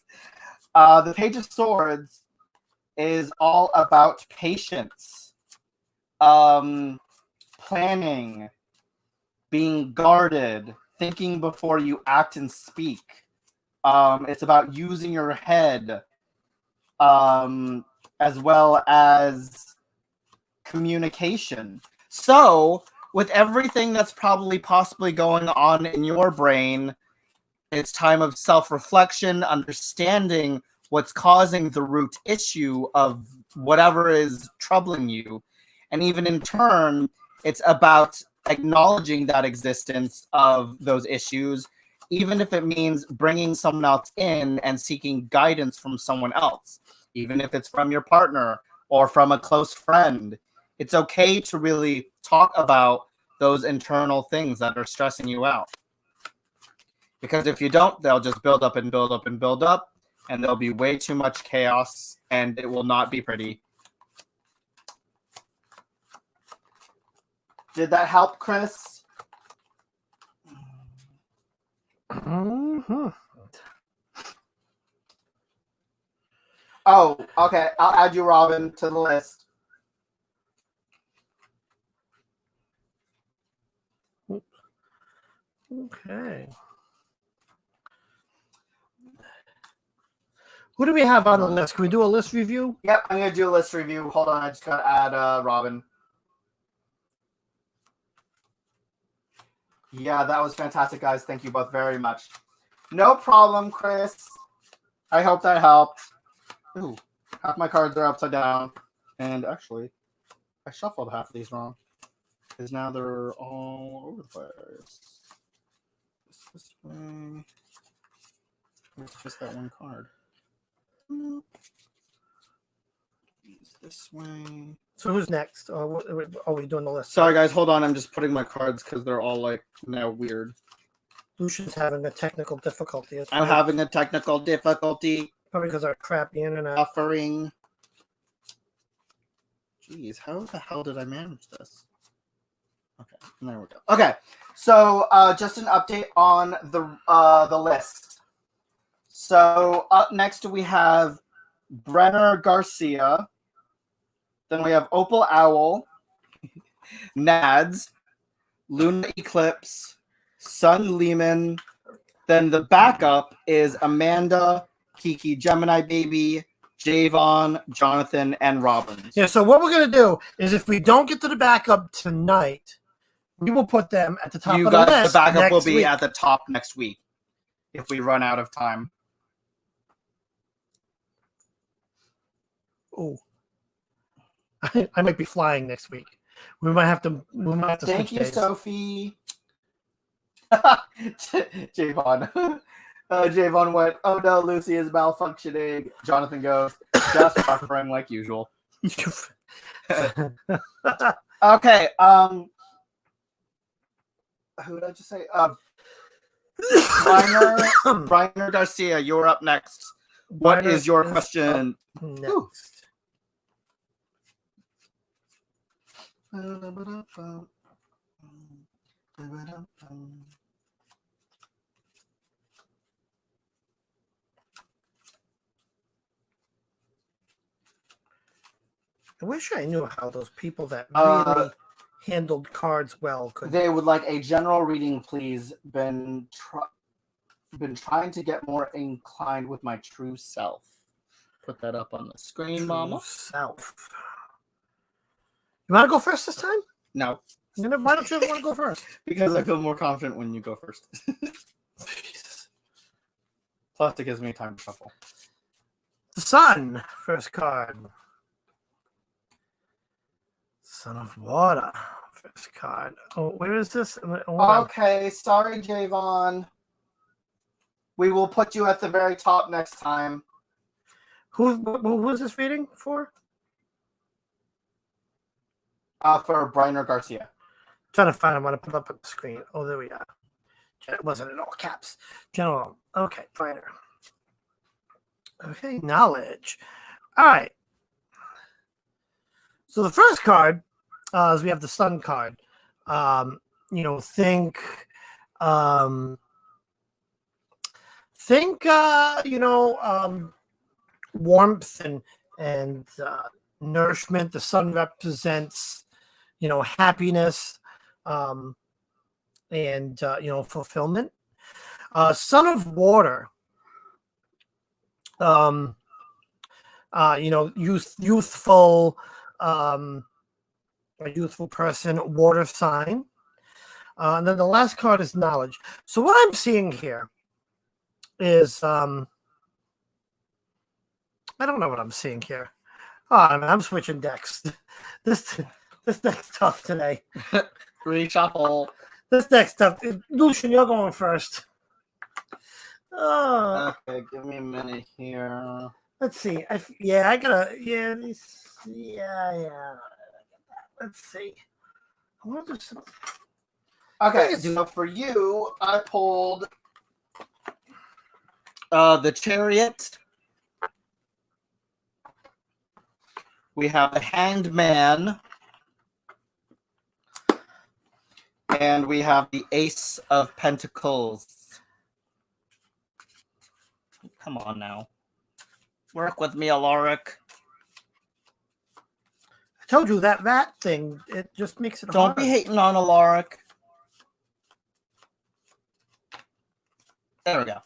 The Page of Swords is all about patience, planning, being guarded, thinking before you act and speak. It's about using your head, as well as communication. So, with everything that's probably possibly going on in your brain, it's time of self-reflection, understanding what's causing the root issue of whatever is troubling you. And even in turn, it's about acknowledging that existence of those issues, even if it means bringing someone else in and seeking guidance from someone else, even if it's from your partner or from a close friend. It's okay to really talk about those internal things that are stressing you out. Because if you don't, they'll just build up and build up and build up, and there'll be way too much chaos, and it will not be pretty. Did that help, Chris? Mm-hmm. Oh, okay. I'll add you, Robin, to the list. Okay. Who do we have on the list? Can we do a list review? Yep, I'm going to do a list review. Hold on, I just got to add Robin. Yeah, that was fantastic, guys. Thank you both very much. No problem, Chris. I hope that helped. Ooh, half my cards are upside down. And actually, I shuffled half of these wrong. Because now they're all over the place. This way. It's just that one card. This way. So who's next? Are we doing the list? Sorry, guys. Hold on. I'm just putting my cards because they're all like now weird. Lucian's having a technical difficulty. I'm having a technical difficulty. Probably because of our crappy internet. Buffering. Jeez, how the hell did I manage this? Okay, there we go. Okay, so just an update on the list. So up next we have Brenner Garcia. Then we have Opal Owl, Nads, Luna Eclipse, Sun Lehman. Then the backup is Amanda, Kiki Gemini Baby, Javon, Jonathan, and Robin. Yeah, so what we're going to do is if we don't get to the backup tonight, we will put them at the top of the list. The backup will next be week. at the top next week if we run out of time. Oh, I might be flying next week. We might have to. Thank switch you, days. Sophie. Javon. Javon went, oh no, Lucy is malfunctioning. Jonathan goes, just buffering like usual. Okay. Who did I just say? Reiner Garcia, you're up next. What is your question? Next. I wish I knew how those people that really handled cards well could. They would like a general reading, please. Been trying to get more inclined with my true self. Put that up on the screen, Mama. Self. You want to go first this time? No, Why don't you want to go first? because I feel more confident when you go first. Jesus. Plus, it gives me time to shuffle. The Sun, first card. Son of Water, first card. Oh, where is this? Okay, sorry, Javon. We will put you at the very top next time. Who is this reading for? For Brenner Garcia. Trying to find him. I want to put up on the screen. Oh, there we are. It wasn't in all caps. General. Okay, Brenner. Okay, knowledge. All right. So the first card is we have the Sun card. Think warmth and nourishment. The Sun represents, happiness, and fulfillment. Son of Water. Youthful. A youthful person, water sign. And then the last card is knowledge. So what I'm seeing here is I don't know what I'm seeing here. Oh, I'm switching decks. This deck's tough today. Reshuffle. This deck's tough. Lucian, you're going first. Oh. Okay, give me a minute here. Let's see. I gotta. Yeah. Let's see. I want to do some. Okay, so for you, I pulled the Chariot. We have the Hanged Man. And we have the Ace of Pentacles. Come on now. Work with me, Alaric. I told you that thing, it just makes it Don't harder. be hating on Alaric. There we go.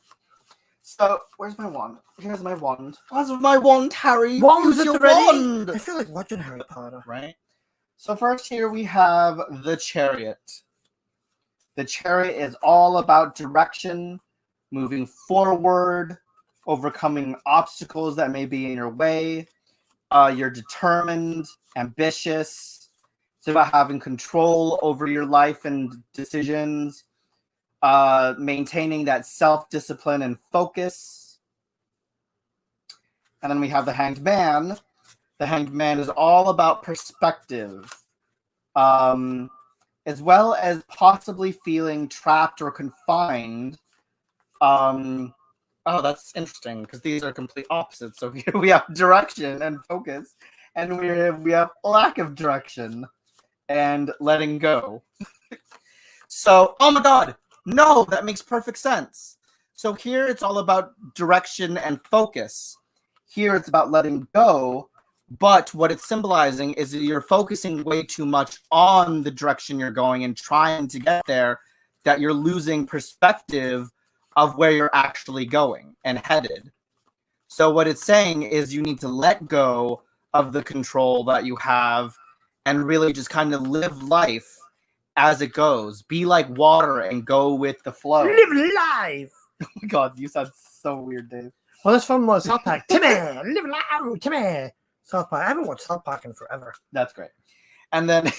So, where's my wand? Here's my wand. Where's my wand, Harry? Wand's Use at your the ready. wand! I feel like watching Harry Potter. Right? So first here we have the Chariot. The Chariot is all about direction, moving forward, overcoming obstacles that may be in your way. You're determined, ambitious. It's about having control over your life and decisions, maintaining that self-discipline and focus. And then we have the Hanged Man. The Hanged Man is all about perspective, as well as possibly feeling trapped or confined. Oh, that's interesting because these are complete opposites. So here we have direction and focus, and we have lack of direction and letting go. So, oh my God, no, that makes perfect sense. So here it's all about direction and focus. Here it's about letting go, but what it's symbolizing is that you're focusing way too much on the direction you're going and trying to get there, that you're losing perspective of where you're actually going and headed. So what it's saying is you need to let go of the control that you have and really just kind of live life as it goes. Be like water and go with the flow. Live life. Oh my God, you sound so weird, Dave. Well, that's from South Park. Timmy, live life. Timmy. South Park. I haven't watched South Park in forever. That's great. And then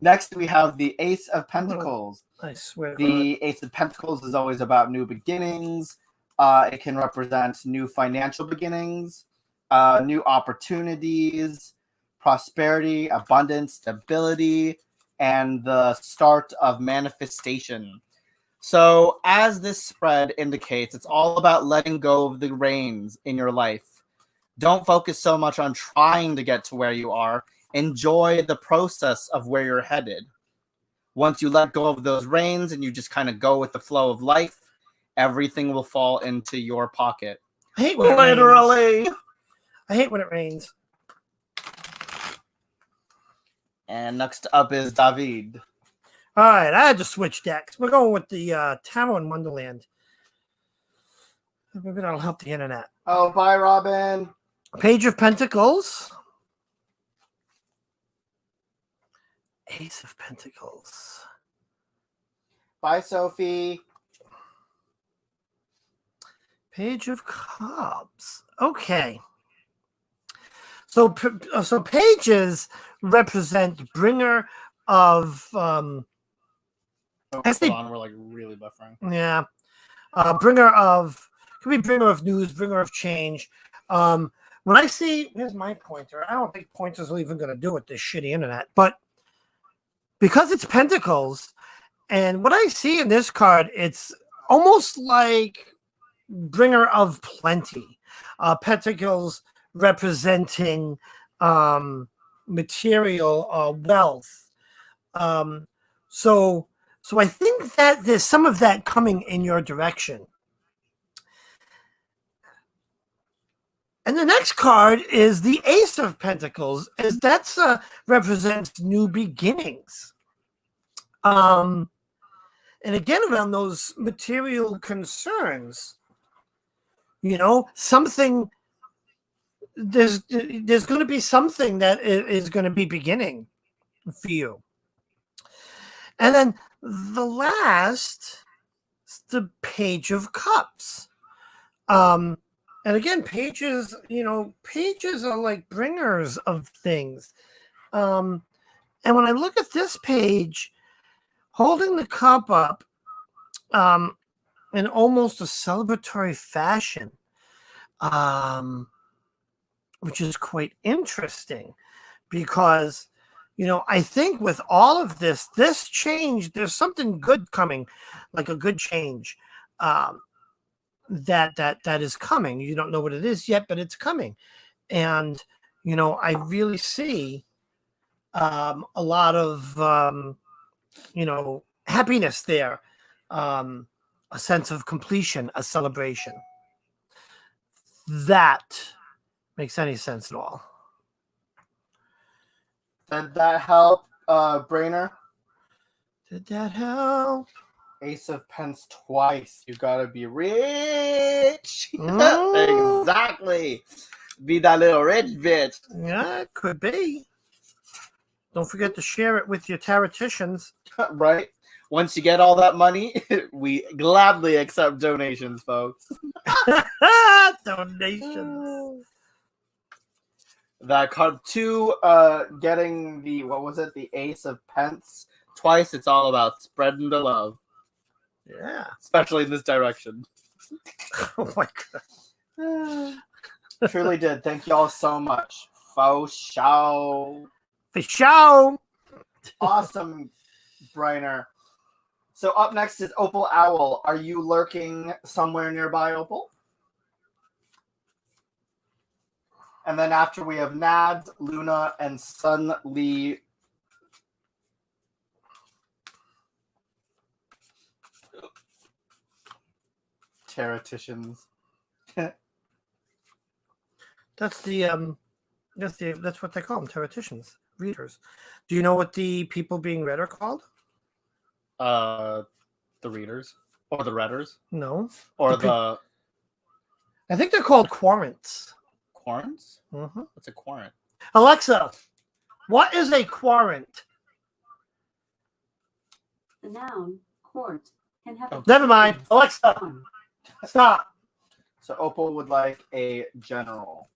next we have the Ace of Pentacles. I swear. The Ace of Pentacles is always about new beginnings. It can represent new financial beginnings, new opportunities, prosperity, abundance, stability, and the start of manifestation. So as this spread indicates, it's all about letting go of the reins in your life. Don't focus so much on trying to get to where you are. Enjoy the process of where you're headed. Once you let go of those reins and you just kind of go with the flow of life, everything will fall into your pocket. I hate when Literally. I hate when it rains. And next up is David. All right, I had to switch decks. We're going with the Tarot in Wonderland. Maybe that'll help the internet. Oh, bye, Robin. Page of Pentacles. Ace of Pentacles. Bye, Sophie. Page of Cups. Okay. So pages represent bringer of Oh, Actually- hold on, we're like really buffering. yeah, bringer of, could be bringer of news, bringer of change. When I see, here's my pointer. I don't think pointers are even going to do with this shitty internet, but because it's Pentacles, and what I see in this card, it's almost like bringer of plenty. Pentacles representing material wealth. So I think that there's some of that coming in your direction. And the next card is the Ace of Pentacles, as that's represents new beginnings. And again, around those material concerns, you know, something, there's going to be something that is going to be beginning for you. And then the last is the Page of Cups. And again, pages, you know, pages are like bringers of things. And when I look at this page, holding the cup up in almost a celebratory fashion, which is quite interesting because, you know, I think with all of this change, there's something good coming, like a good change that is coming. You don't know what it is yet, but it's coming. And, you know, I really see a lot of, you know, happiness there, a sense of completion, a celebration. That makes any sense at all. Did that help, Brainer? Did that help? Ace of Pence twice. You gotta be rich. Mm. Exactly. Be that little rich bitch. Yeah, it could be. Don't forget to share it with your taroticians. Right? Once you get all that money, we gladly accept donations, folks. Donations. That card 2, getting the, what was it? The Ace of Pence twice. It's all about spreading the love, Yeah. especially in this direction. Oh my god. Truly did. Thank you all so much. Faux show. For show. Awesome, Briner. So up next is Opal Owl. Are you lurking somewhere nearby, Opal? And then after we have Nads, Luna, and Sun Lee. Teraticians. That's what they call them, teraticians, readers. Do you know what the people being read are called? The readers. Or the readers. No. Or the I think they're called quarants. Quarants? Mm-hmm. What's a quarant? Alexa, what is a quarant? The noun quart can have. Never mind. Alexa, stop. So Opal would like a general.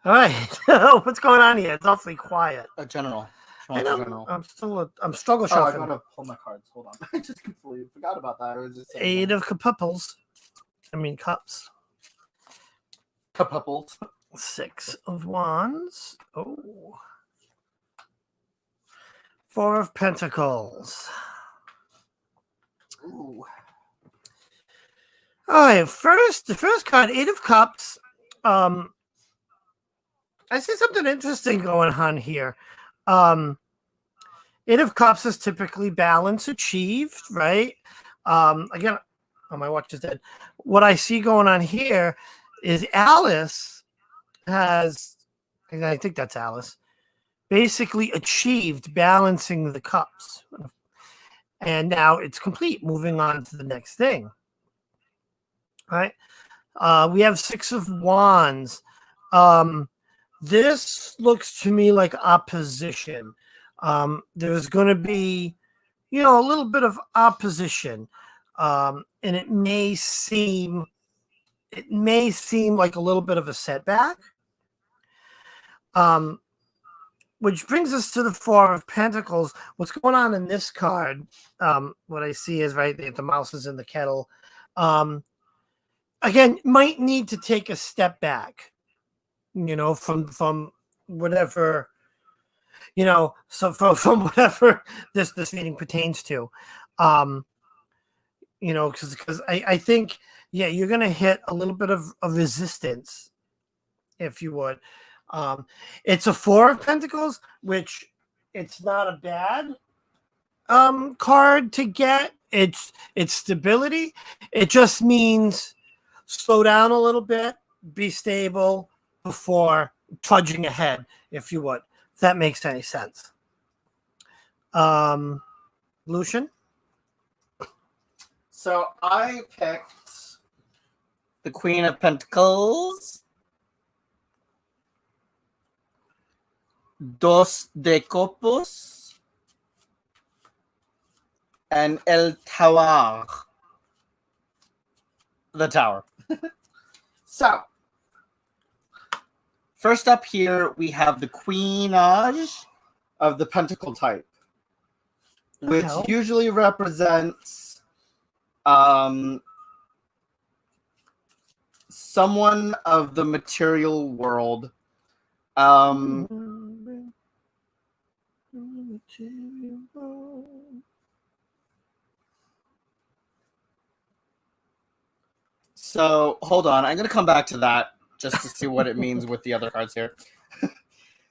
All right. What's going on here? It's awfully quiet. A general. I Wants a know. general. I'm struggle Oh, I shuffling. gotta pull my cards. Hold on. I just completely forgot about that. I was just saying Eight of cups. Cupples. 6 of wands. Oh. 4 of pentacles. Ooh. All right. The first card, 8 of cups. I see something interesting going on here. 8 of cups is typically balance achieved, right? Again, oh, my watch is dead. What I see going on here is Alice has, and I think that's Alice, basically achieved balancing the cups. And now it's complete, moving on to the next thing. Right? We have 6 of wands. This looks to me like opposition. There's going to be, a little bit of opposition. And it may seem like a little bit of a setback. Which brings us to the 4 of pentacles. What's going on in this card? What I see is right, the mouse is in the kettle. Again, might need to take a step back, from whatever, so from whatever this meeting pertains to, because I think, you're going to hit a little bit of resistance, if you would. It's a 4 of pentacles, which it's not a bad card to get. It's stability. It just means slow down a little bit, be stable before trudging ahead, if you would. If that makes any sense. Lucian? So I picked the Queen of Pentacles, Dos de Copas, and El Tower. The Tower. So, first up here, we have the Queenage of the Pentacle type, which usually represents someone of the material world. So hold on, I'm gonna come back to that just to see what it means with the other cards here.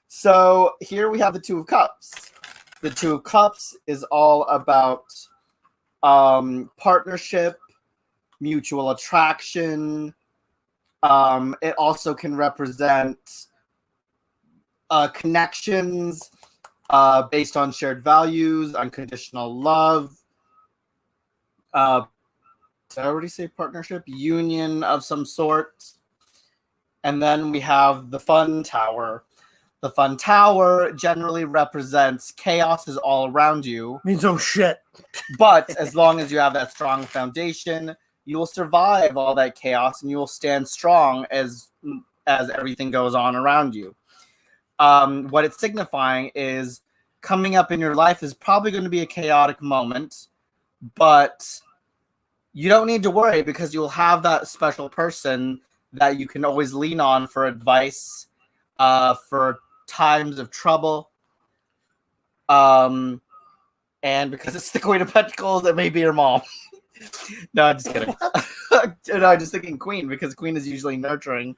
So here we have the 2 of Cups. The 2 of Cups is all about partnership, mutual attraction. It also can represent connections based on shared values, unconditional love. Did I already say partnership? Union of some sort. And then we have the Fun Tower. The Fun Tower generally represents chaos is all around you, Means oh shit. but as long as you have that strong foundation, you will survive all that chaos and you will stand strong as everything goes on around you. What it's signifying is coming up in your life is probably going to be a chaotic moment, but you don't need to worry because you'll have that special person that you can always lean on for advice, for times of trouble. And because it's the Queen of Pentacles, it may be your mom. No, I'm just kidding. No, I'm just thinking Queen because Queen is usually nurturing.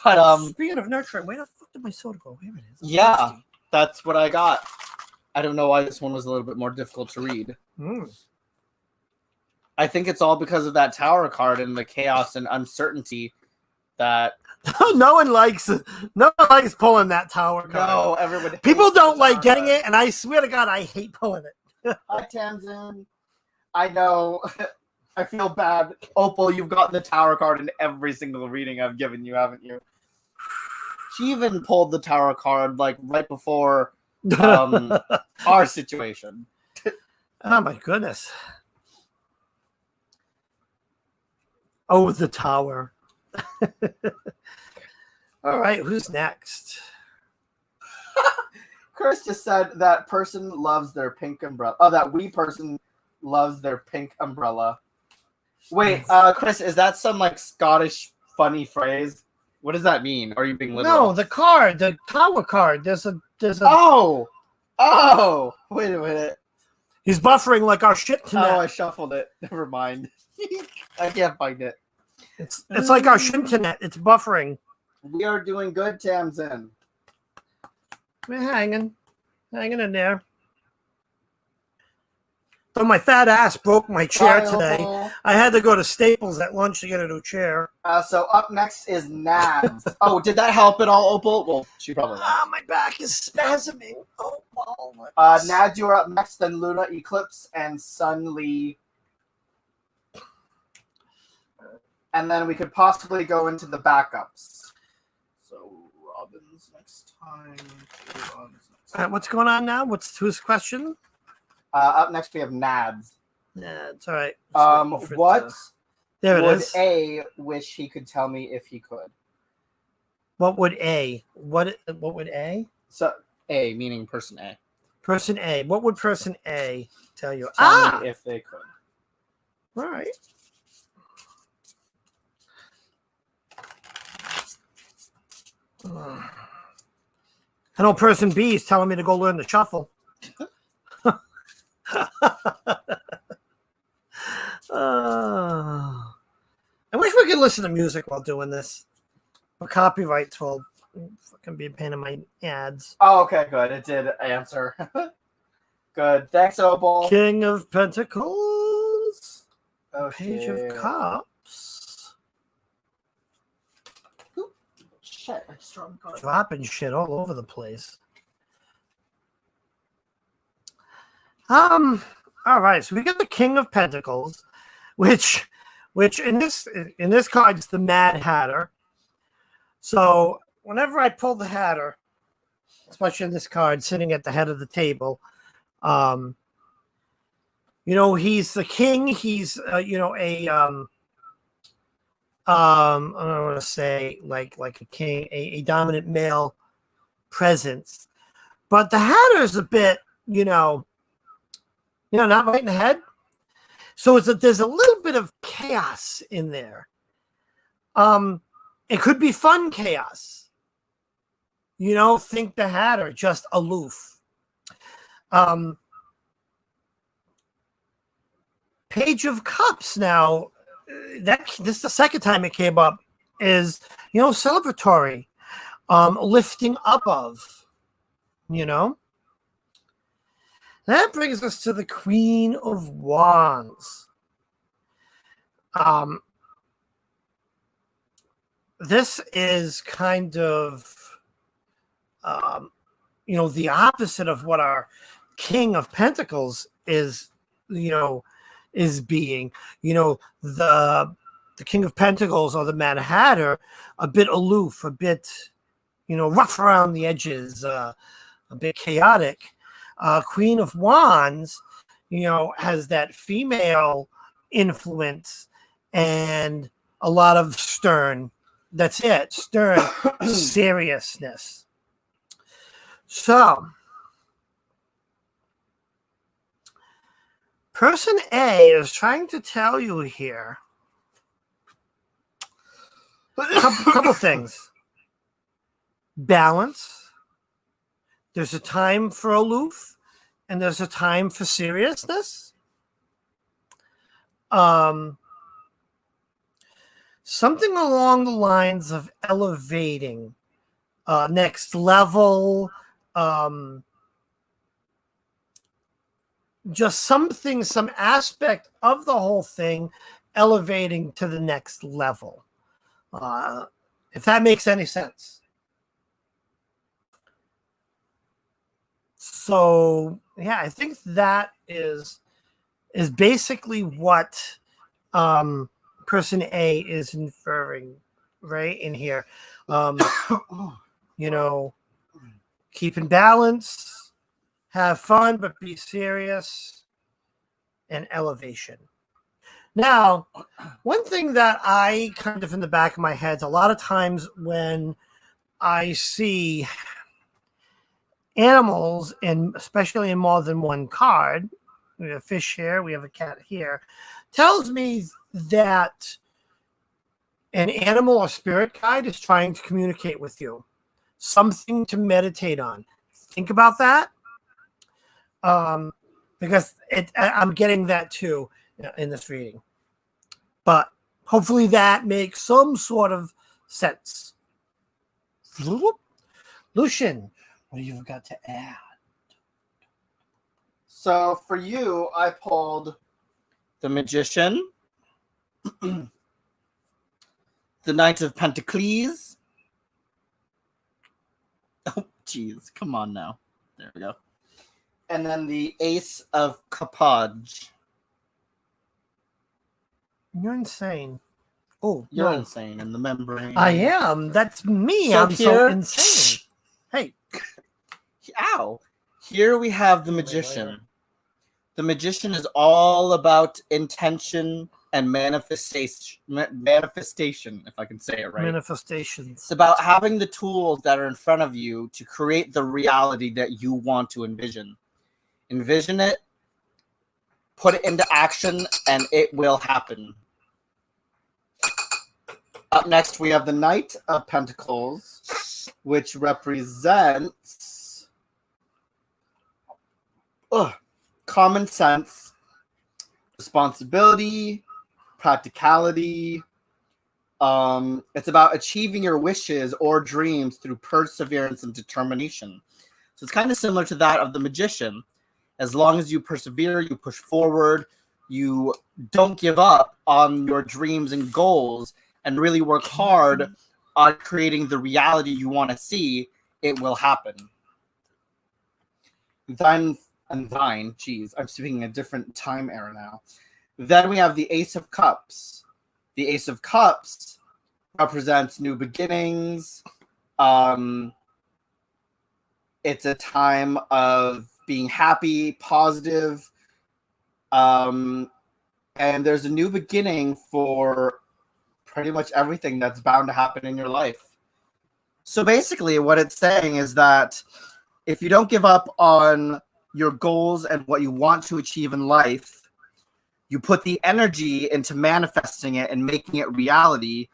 But Speaking of nurturing, where the fuck did my soda go? Here it is. I'm yeah, thirsty. that's what I got. I don't know why this one was a little bit more difficult to read. I think it's all because of that Tower card and the chaos and uncertainty that no one likes pulling that tower card. no, everyone People hates don't the like Tower getting card. it, and I swear to God, I hate pulling it. Hi, Tamsin. I know. I feel bad. Opal, you've gotten the Tower card in every single reading I've given you, haven't you? She even pulled the Tower card like right before our situation. Oh my goodness. Oh, the tower. All right, who's next? Chris just said that person loves their pink umbrella. Oh, that wee person loves their pink umbrella. Wait, Chris, is that some like Scottish funny phrase? What does that mean? Are you being literal? No, the card, the tower card. There's a. Oh, wait a minute. He's buffering like our shit Oh, tonight. I shuffled it. Never mind. I can't find it. It's like our shinternet. It's buffering. We are doing good, Tamsin. We're hanging in there. So my fat ass broke my chair Bye, today. Opal. I had to go to Staples at lunch to get a new chair. So up next is Nads. Oh, did that help at all, Opal? Well, she probably. Ah, my back is spasming. Oh, Nads, you are up next. Then Luna, Eclipse, and Sun Lee. And then we could possibly go into the backups. So Robin's next time. What's going on now? Who's question? Up next we have Nads. Yeah, it's all right. What There it would is. A wish he could tell me if he could? What would A? What would A? So A meaning person A. Person A. What would person A tell you? Tell me if they could. All right. I know person B is telling me to go learn the shuffle. I wish we could listen to music while doing this. But copyrights will fucking be a pain in my ads. Oh, okay, good. It did answer. Good. Thanks, Opal. King of Pentacles. Oh, Page shit. of Cups. Shit, I just dropped the card. Dropping shit all over the place. All right, so we got the King of Pentacles, which in this card is the Mad Hatter. So whenever I pull the Hatter, especially in this card sitting at the head of the table, he's the king. He's I don't want to say like a king, a dominant male presence, but the Hatter is a bit, not right in the head. So there's a little bit of chaos in there. It could be fun chaos. Think the Hatter, just aloof. Page of Cups now, this is the second time it came up, is, celebratory, lifting up of, That brings us to the Queen of Wands. This is kind of, the opposite of what our King of Pentacles is, is being. The King of Pentacles or the Mad Hatter, a bit aloof, a bit, rough around the edges, a bit chaotic. Queen of Wands, has that female influence and a lot of stern. That's it, stern seriousness. So, person A is trying to tell you here a couple things. Balance. There's a time for aloof, and there's a time for seriousness. Something along the lines of elevating, next level, just something, some aspect of the whole thing elevating to the next level. If that makes any sense. So yeah, I think that is basically what person A is inferring right in here. Keep in balance, have fun, but be serious, and elevation. Now, one thing that I kind of in the back of my head, a lot of times when I see animals, and especially in more than one card, we have a fish here, we have a cat here, tells me that an animal or spirit guide is trying to communicate with you. Something to meditate on. Think about that. Because I'm getting that too in this reading. But hopefully that makes some sort of sense. Lucian, what do you got to add? So for you, I pulled the Magician, the Knight of Pentacles. Oh, jeez. Come on now. There we go. And then the Ace of Cups. You're insane. Oh, You're no. insane in the membrane. I am. That's me. So I'm here, so insane. Hey. Ow. Here we have the Magician. The Magician is all about intention and manifestation, if I can say it right. Manifestations. It's about having the tools that are in front of you to create the reality that you want to envision. Envision it, put it into action, and it will happen. Up next, we have the Knight of Pentacles, which represents common sense, responsibility, practicality. It's about achieving your wishes or dreams through perseverance and determination. So it's kind of similar to that of the Magician. As long as you persevere, you push forward, you don't give up on your dreams and goals, and really work hard on creating the reality you want to see, it will happen. Then, geez, I'm speaking a different time era now. Then we have the Ace of Cups. The Ace of Cups represents new beginnings. It's a time of being happy, positive, and there's a new beginning for pretty much everything that's bound to happen in your life. So basically what it's saying is that if you don't give up on your goals and what you want to achieve in life, you put the energy into manifesting it and making it reality,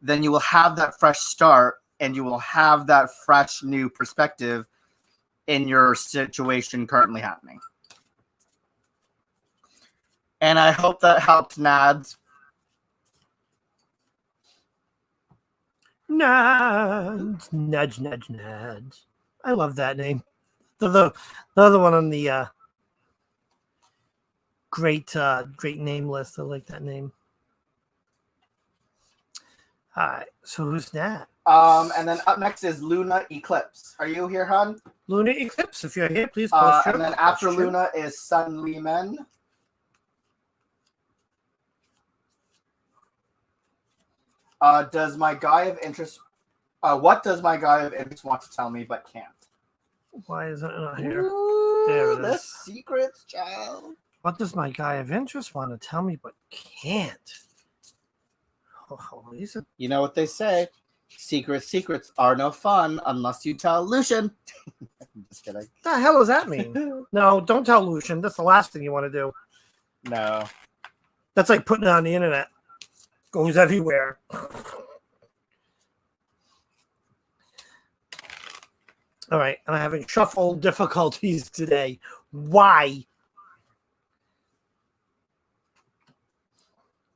then you will have that fresh start and you will have that fresh new perspective in your situation currently happening. And I hope that helped, Nads. Nads. Nudge, nudge, nudge. I love that name. The other one on the great name list. I like that name. All right. So who's that? And then up next is Luna Eclipse. Are you here, hon? Luna Eclipse. If you're here, please post and then after Luna is Sun Limen. Does my guy of interest What does my guy of interest want to tell me but can't? Why isn't it not here? Ooh, There it the is. secrets, child. What does my guy of interest want to tell me but can't? Oh, he's a You know what they say. Secrets are no fun unless you tell Lucian. I'm just kidding. the hell does that mean? No, don't tell Lucian. That's the last thing you want to do. No. That's like putting it on the internet. Goes everywhere. All right, I'm having shuffle difficulties today. Why?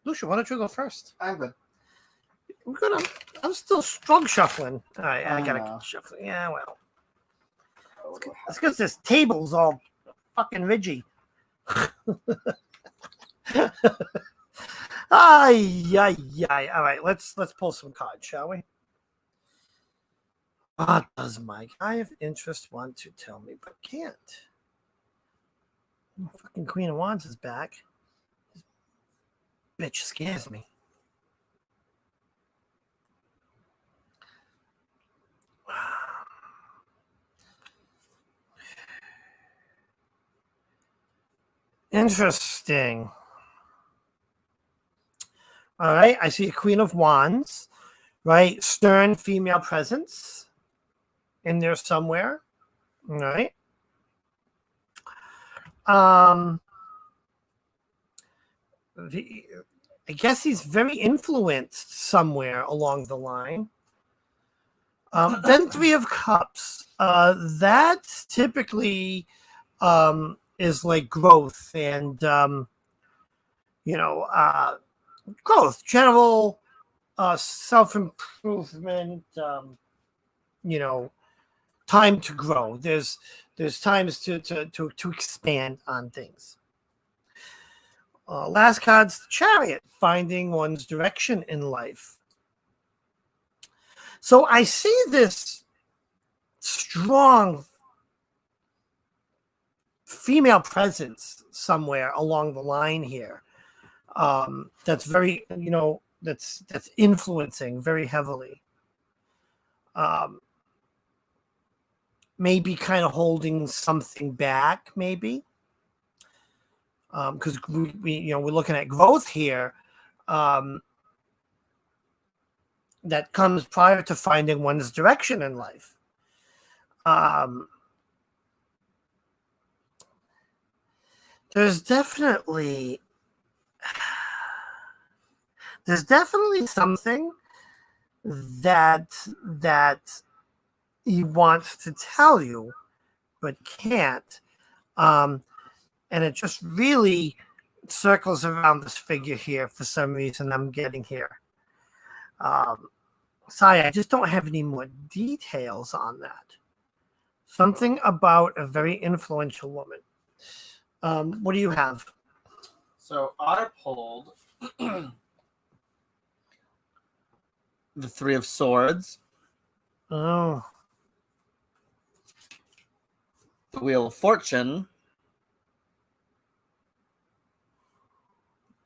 Lucian, why don't you go first? I'm good. I'm still strong shuffling. All right, I I gotta know. keep shuffling. Yeah, well. It's because this table's all fucking ridgy. Ay. All right, let's pull some cards, shall we? What does my guy of interest want to tell me but can't? Fucking Queen of Wands is back. This bitch scares me. Interesting. All right, I see a Queen of Wands, right? Stern female presence in there somewhere. All right. I guess he's very influenced somewhere along the line. Then Three of Cups. That typically is like growth and growth, general self-improvement, time to grow. There's times to expand on things. Last card's the Chariot, finding one's direction in life. So I see this strong female presence somewhere along the line here. That's very, that's influencing very heavily. Maybe kind of holding something back, maybe. Because we're looking at growth here. That comes prior to finding one's direction in life. There's definitely something that he wants to tell you, but can't. And it just really circles around this figure here for some reason I'm getting here. Sorry, I just don't have any more details on that. Something about a very influential woman. What do you have? So I pulled the Three of Swords, Oh, the Wheel of Fortune,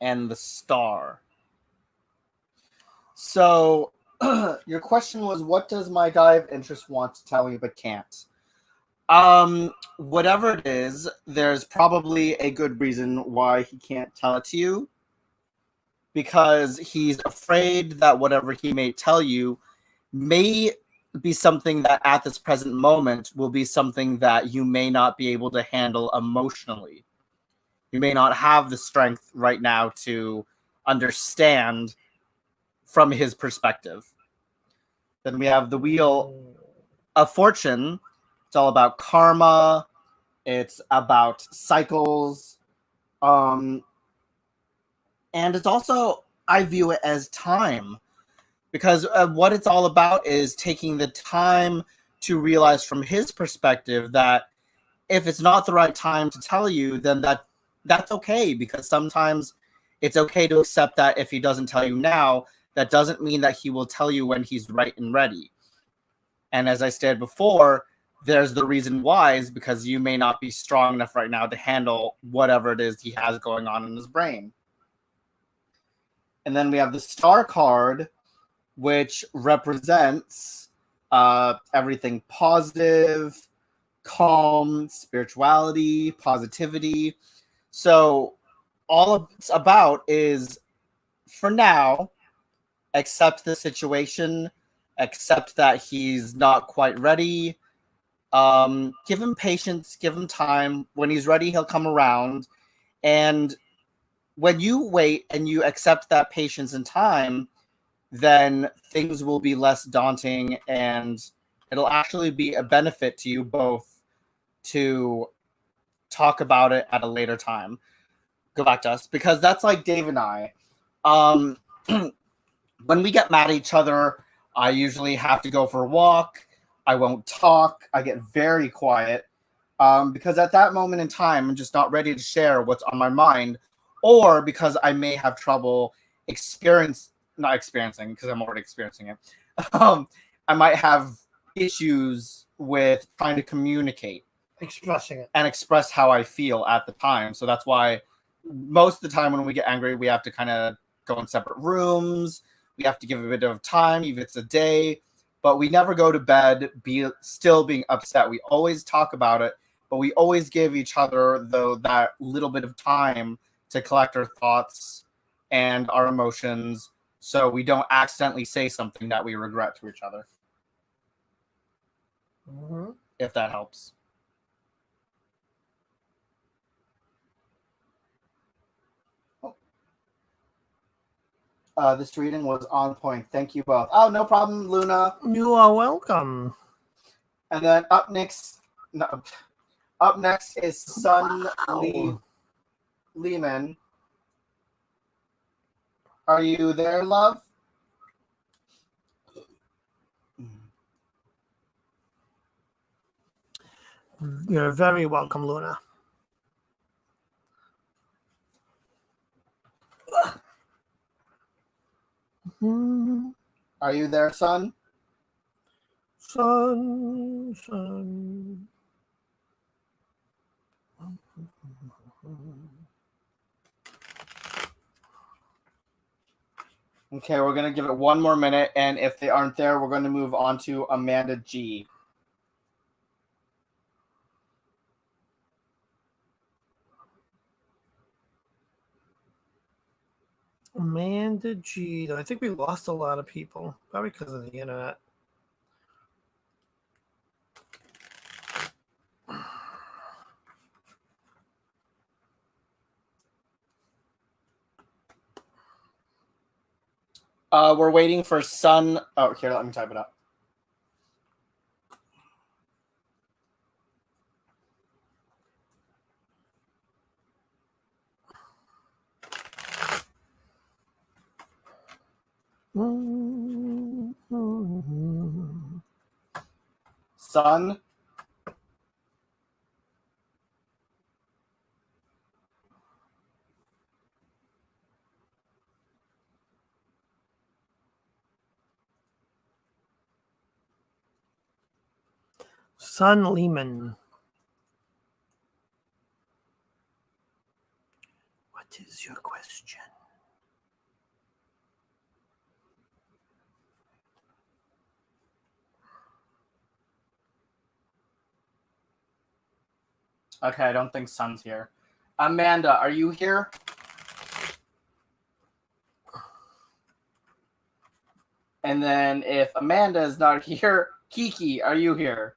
and the Star. So your question was, what does my guy of interest want to tell me but can't? Whatever it is, there's probably a good reason why he can't tell it to you. Because he's afraid that whatever he may tell you may be something that at this present moment will be something that you may not be able to handle emotionally. You may not have the strength right now to understand from his perspective. Then we have the Wheel of Fortune. It's all about karma. It's about cycles. And it's also, I view it as time. Because what it's all about is taking the time to realize from his perspective that if it's not the right time to tell you, then that's okay. Because sometimes it's okay to accept that if he doesn't tell you now, that doesn't mean that he will tell you when he's right and ready. And as I stated before, there's the reason why is because you may not be strong enough right now to handle whatever it is he has going on in his brain. And then we have the Star card, which represents everything positive, calm, spirituality, positivity. So all it's about is, for now, accept the situation, accept that he's not quite ready. Give him patience, give him time. When he's ready, he'll come around. And when you wait and you accept that patience and time, then things will be less daunting and it'll actually be a benefit to you both to talk about it at a later time. Go back to us, because that's like Dave and I. Um, when we get mad at each other, I usually have to go for a walk. I won't talk. I get very quiet because at that moment in time, I'm just not ready to share what's on my mind, or because I may have trouble not experiencing, because I'm already experiencing it. I might have issues with trying to communicate Expressing it. and express how I feel at the time. So that's why most of the time when we get angry, we have to kind of go in separate rooms. We have to give a bit of time, even if it's a day, but we never go to bed still being upset. We always talk about it, but we always give each other, though, that little bit of time to collect our thoughts and our emotions, so we don't accidentally say something that we regret to each other. Mm-hmm. If that helps. This reading was on point. Thank you both. Oh, no problem, Luna. You are welcome. And then up next is Sun Lehman. Are you there, love? You're very welcome, Luna. Are you there, son? Sun. Okay, we're going to give it one more minute, and if they aren't there, we're going to move on to Amanda G. Amanda G. I think we lost a lot of people, probably because of the internet. We're waiting for Sun. Oh, here, let me type it up. Sun. Sun Lehman. What is your question? Okay, I don't think Sun's here. Amanda, are you here? And then if Amanda is not here, Kiki, are you here?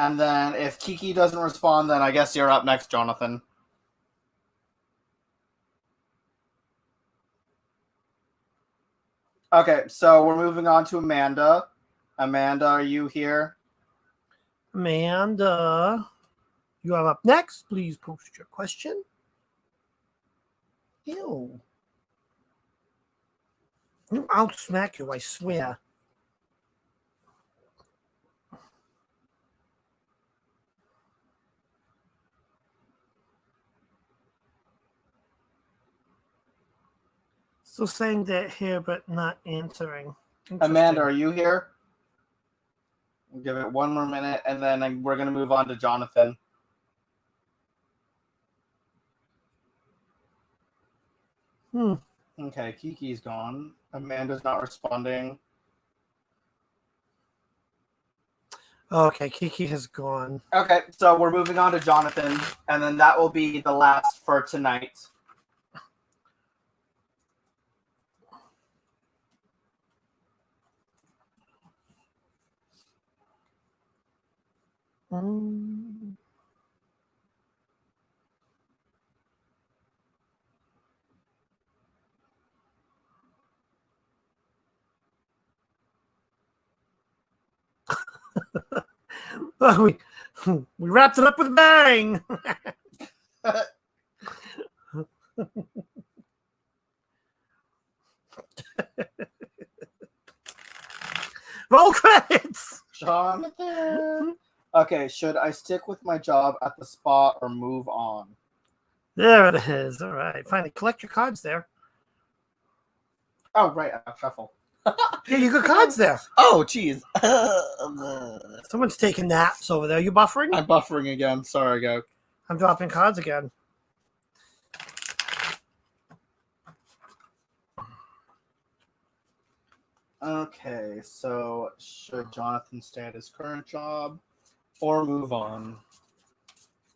And then if Kiki doesn't respond, then I guess you're up next, Jonathan. Okay, so we're moving on to Amanda. Amanda, are you here? Amanda, you are up next. Please post your question. Ew. I'll smack you, I swear. So saying they're here but not answering. Amanda, are you here? We'll give it one more minute, and then we're going to move on to Jonathan. Okay, Kiki's gone. Amanda's not responding. Okay, Kiki has gone. Okay, so we're moving on to Jonathan, and then that will be the last for tonight. Mm. Well, we wrapped it up with a bang. Roll credits. Jonathan. Okay, should I stick with my job at the spa or move on? There it is. All right, finally collect your cards there. Oh, right, I'll shuffle. Yeah, you got cards there. Oh, jeez. Someone's taking naps over there. You buffering? I'm buffering again. Sorry, go. I'm dropping cards again. Okay, so should Jonathan stay at his current job or move on?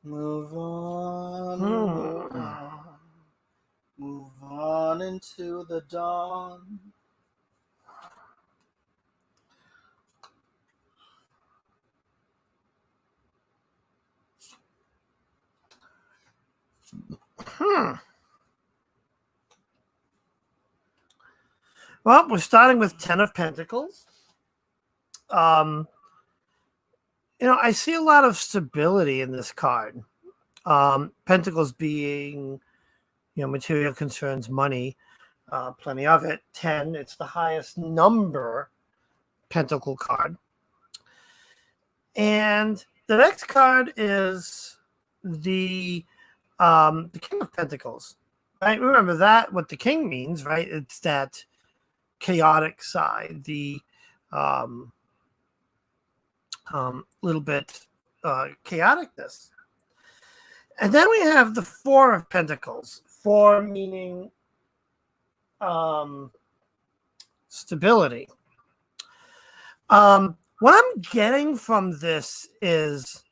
Move on. Move on. Move on into the dawn. Well, we're starting with 10 of Pentacles. I see a lot of stability in this card. Pentacles being, material concerns, money, plenty of it. 10, it's the highest number Pentacle card. And the next card is the King of Pentacles. Right? Remember that what the King means, right? It's that chaotic side, the little bit chaoticness. And then we have the Four of Pentacles. Four meaning stability. What I'm getting from this is,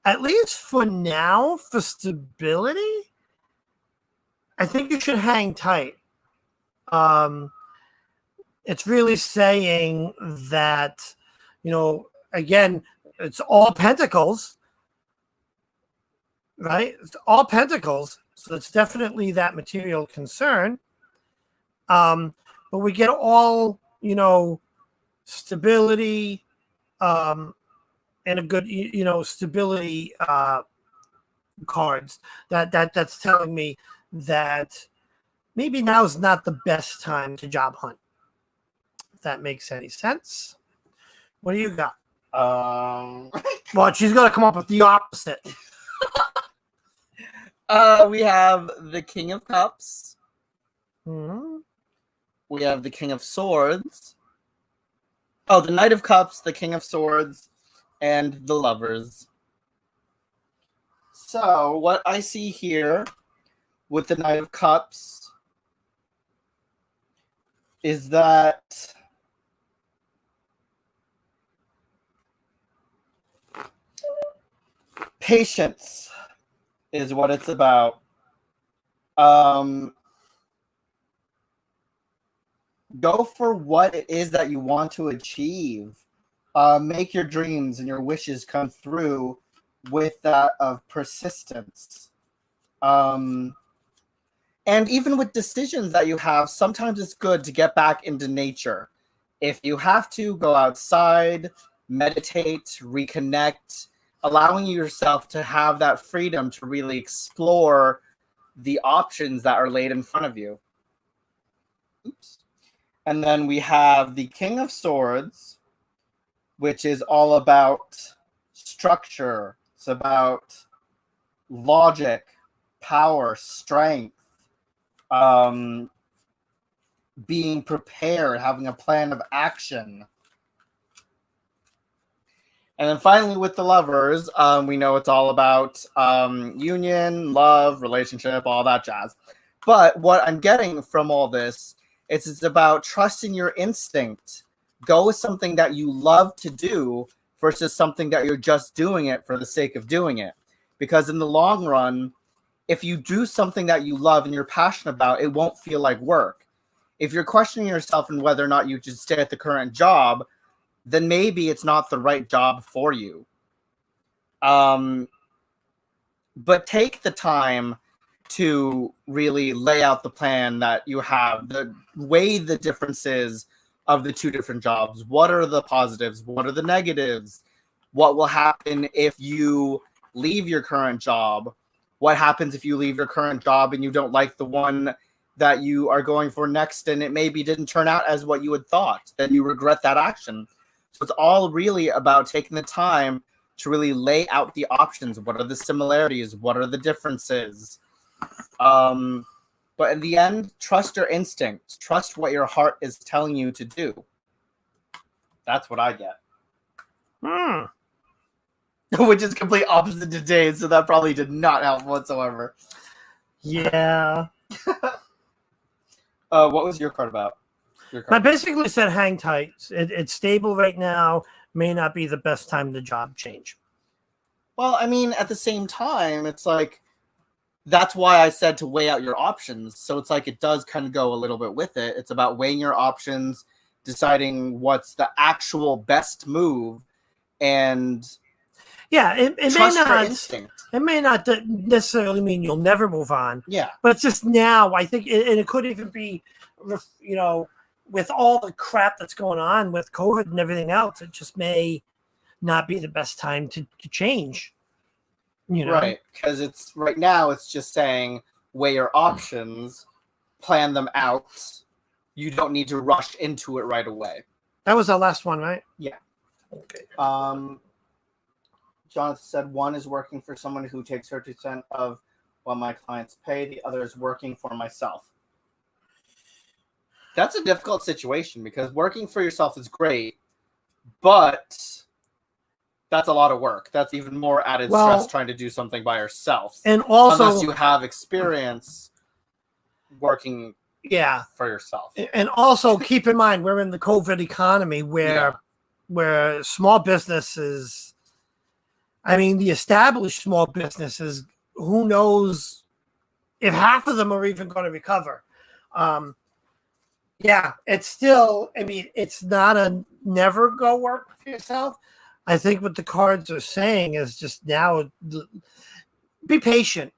at least for now, for stability, I think you should hang tight. It's really saying that, again, it's all Pentacles, right? It's all Pentacles. So it's definitely that material concern. But we get all, stability, and a good, stability cards. That's telling me that maybe now is not the best time to job hunt. If that makes any sense. What do you got? Well, she's gonna come up with the opposite. We have the King of Cups. Mm-hmm. We have the King of Swords. Oh, the Knight of Cups, the King of Swords, and the Lovers. So, what I see here with the Knight of Cups is that patience is what it's about. Go for what it is that you want to achieve. Make your dreams and your wishes come through with that of persistence. And even with decisions that you have, sometimes it's good to get back into nature. If you have to, go outside, meditate, reconnect, allowing yourself to have that freedom to really explore the options that are laid in front of you. Oops. And then we have the King of Swords, which is all about structure. It's about logic, power, strength, being prepared, having a plan of action. And then finally with the Lovers, we know it's all about union, love, relationship, all that jazz. But what I'm getting from all this is it's about trusting your instinct. Go with something that you love to do versus something that you're just doing it for the sake of doing it. Because in the long run, if you do something that you love and you're passionate about, it won't feel like work. If you're questioning yourself and whether or not you should stay at the current job, then maybe it's not the right job for you. But take the time to really lay out the plan that you have, weigh the differences of the two different jobs. What are the positives? What are the negatives? What will happen if you leave your current job? What happens if you leave your current job and you don't like the one that you are going for next and it maybe didn't turn out as what you had thought? Then you regret that action. So it's all really about taking the time to really lay out the options. What are the similarities? What are the differences? But in the end, trust your instinct. Trust what your heart is telling you to do. That's what I get. Which is complete opposite to Dave, so that probably did not help whatsoever. Yeah. What was your card about? I basically said hang tight. It's stable right now. May not be the best time to job change. Well, I mean, at the same time, it's like, that's why I said to weigh out your options. So it's like it does kind of go a little bit with it. It's about weighing your options, deciding what's the actual best move, and yeah, it may not. Instinct. It may not necessarily mean you'll never move on. Yeah, but it's just now. I think, and it could even be, you know, with all the crap that's going on with COVID and everything else, it just may not be the best time to change. You know? Right, because it's right now it's just saying weigh your options, plan them out. You don't need to rush into it right away. That was our last one, right? Yeah. Okay. Jonathan said one is working for someone who takes 30% of what my clients pay. The other is working for myself. That's a difficult situation because working for yourself is great, but that's a lot of work. That's even more added stress trying to do something by yourself. And also, unless you have experience working for yourself. And also keep in mind, we're in the COVID economy where small businesses, I mean, the established small businesses, who knows if half of them are even going to recover. It's still, I mean, it's not a never go work for yourself. I think what the cards are saying is just now be patient.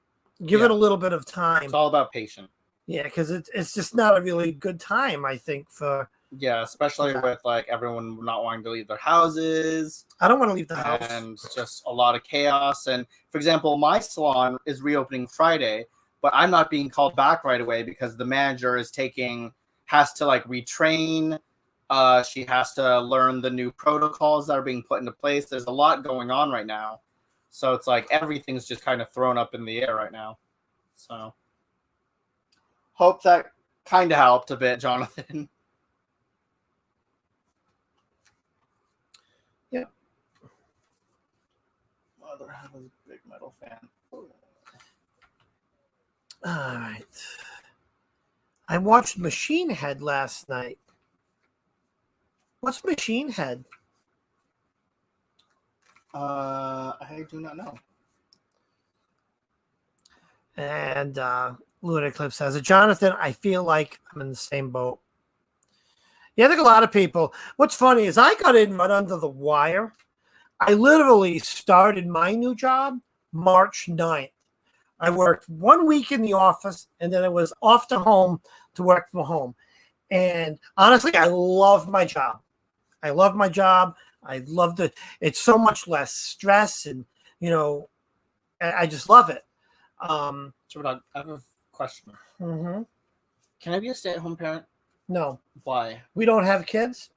Give it a little bit of time. It's all about patience. Yeah, because it's just not a really good time, I think, for... Yeah, especially with like everyone not wanting to leave their houses. I don't want to leave the house. And just a lot of chaos. And for example, my salon is reopening Friday, but I'm not being called back right away because the manager has to like retrain. She has to learn the new protocols that are being put into place. There's a lot going on right now. So it's like everything's just kind of thrown up in the air right now. So hope that kind of helped a bit, Jonathan. Yeah. Mother have a big metal fan. All right. I watched Machine Head last night. What's Machine Head? I do not know. And Lunar Eclipse says it. Jonathan, I feel like I'm in the same boat. Yeah, I think a lot of people. What's funny is I got in right under the wire. I literally started my new job March 9th. I worked 1 week in the office, and then I was off to home to work from home. And honestly, I love my job. I love my job. I love it's so much less stress, and, you know, I just love it. I have a question. Mm-hmm. Can I be a stay-at-home parent? No. Why? We don't have kids.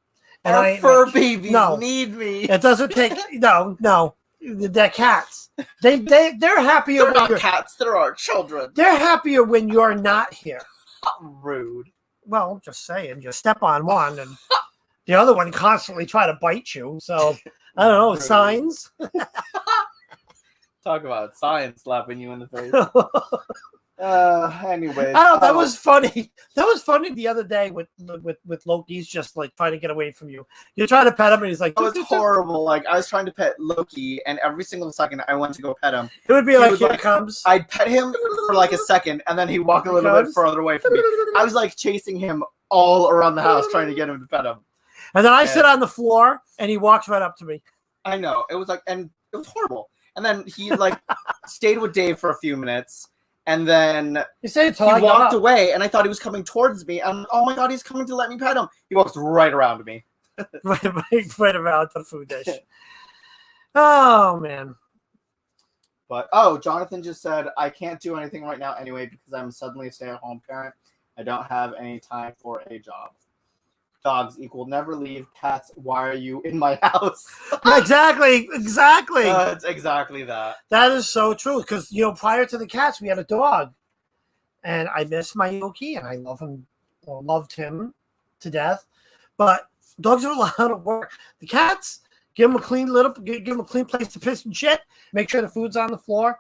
And our fur babies need me. It doesn't take no. They're cats. They're happier. They're not cats. They're our children. They're happier when you're not here. Rude. Well, I'm just saying. You step on one, and the other one constantly try to bite you. So I don't know. Rude. Signs. Talk about science slapping you in the face. Anyways. I don't know. That was funny. That was funny the other day with Loki. He's just like trying to get away from you. You're trying to pet him, and he's like, That was horrible. Like, I was trying to pet Loki, and every single second I went to go pet him, It would be He like, was here like- it comes. I'd pet him for like a second, and then he'd walk a little bit Comes. further away from me. I was like chasing him all around the house trying to get him to pet him. And then I sit on the floor, and he walks right up to me. I know. It was like, and it was horrible. And then he like stayed with Dave for a few minutes, and then You say it he till I got walked up. away, and I thought he was coming towards me. And oh my god, he's coming to let me pet him. He walks right around me. right around the food dish. Oh man. But Jonathan just said I can't do anything right now anyway because I'm suddenly a stay-at-home parent. I don't have any time for a job. Dogs equal never leave. Cats, why are you in my house? Exactly. It's exactly that. That is so true. Because prior to the cats, we had a dog, and I miss my Yoki, and I love him, or loved him to death. But dogs are a lot of work. The cats, give them a clean give them a clean place to piss and shit. Make sure the food's on the floor.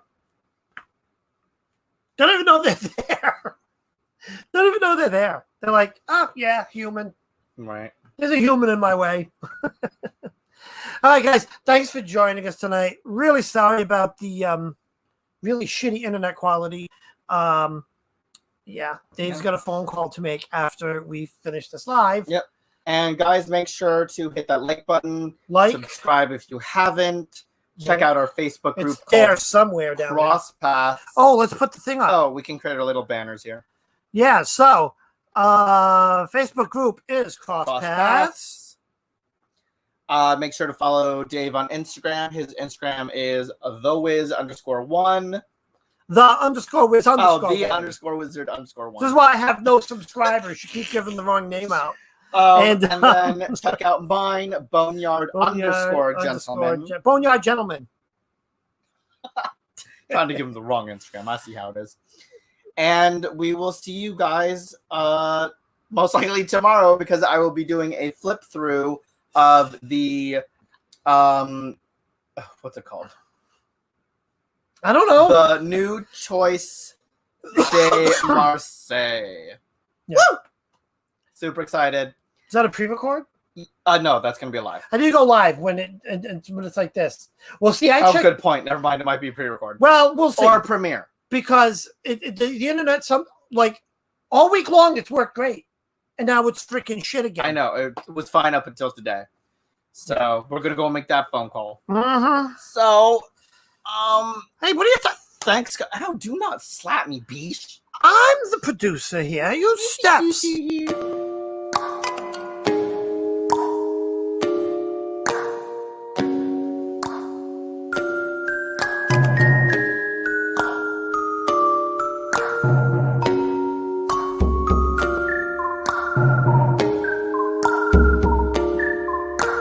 Don't even know they're there. Don't even know they're there. They're like, oh yeah, human. Right. There's a human in my way. All right, guys. Thanks for joining us tonight. Really sorry about the really shitty internet quality. Yeah, Dave's got a phone call to make after we finish this live. Yep. And guys, make sure to hit that like button. Like, Subscribe if you haven't. Check out our Facebook group it's there called somewhere down there. Cross Paths. Oh, let's put the thing up. Oh, we can create our little banners here. Yeah, so Facebook group is Cross Paths. Make sure to follow Dave on Instagram. His Instagram is thewiz_1. The_wiz_. The_wizard_1. This is why I have no subscribers. You keep giving the wrong name out. And then check out mine, Boneyard_gentleman. Boneyard Gentleman. Trying to give him the wrong Instagram. I see how it is. And we will see you guys most likely tomorrow because I will be doing a flip through of the what's it called? I don't know. The new Choice de Marseille. Yeah. Woo! Super excited. Is that a pre-record? No, that's gonna be live. I need to go live when it's like this. Well, see, I checked. Good point. Never mind. It might be a pre-record Well, we'll see. or premiere. Because the internet, all week long, it's worked great, and now it's freaking shit again. I know it was fine up until today. So we're gonna go and make that phone call. Mm-hmm. So, Hey, what do you think? thanks. Ow, do not slap me, beast. I'm the producer here. You steps.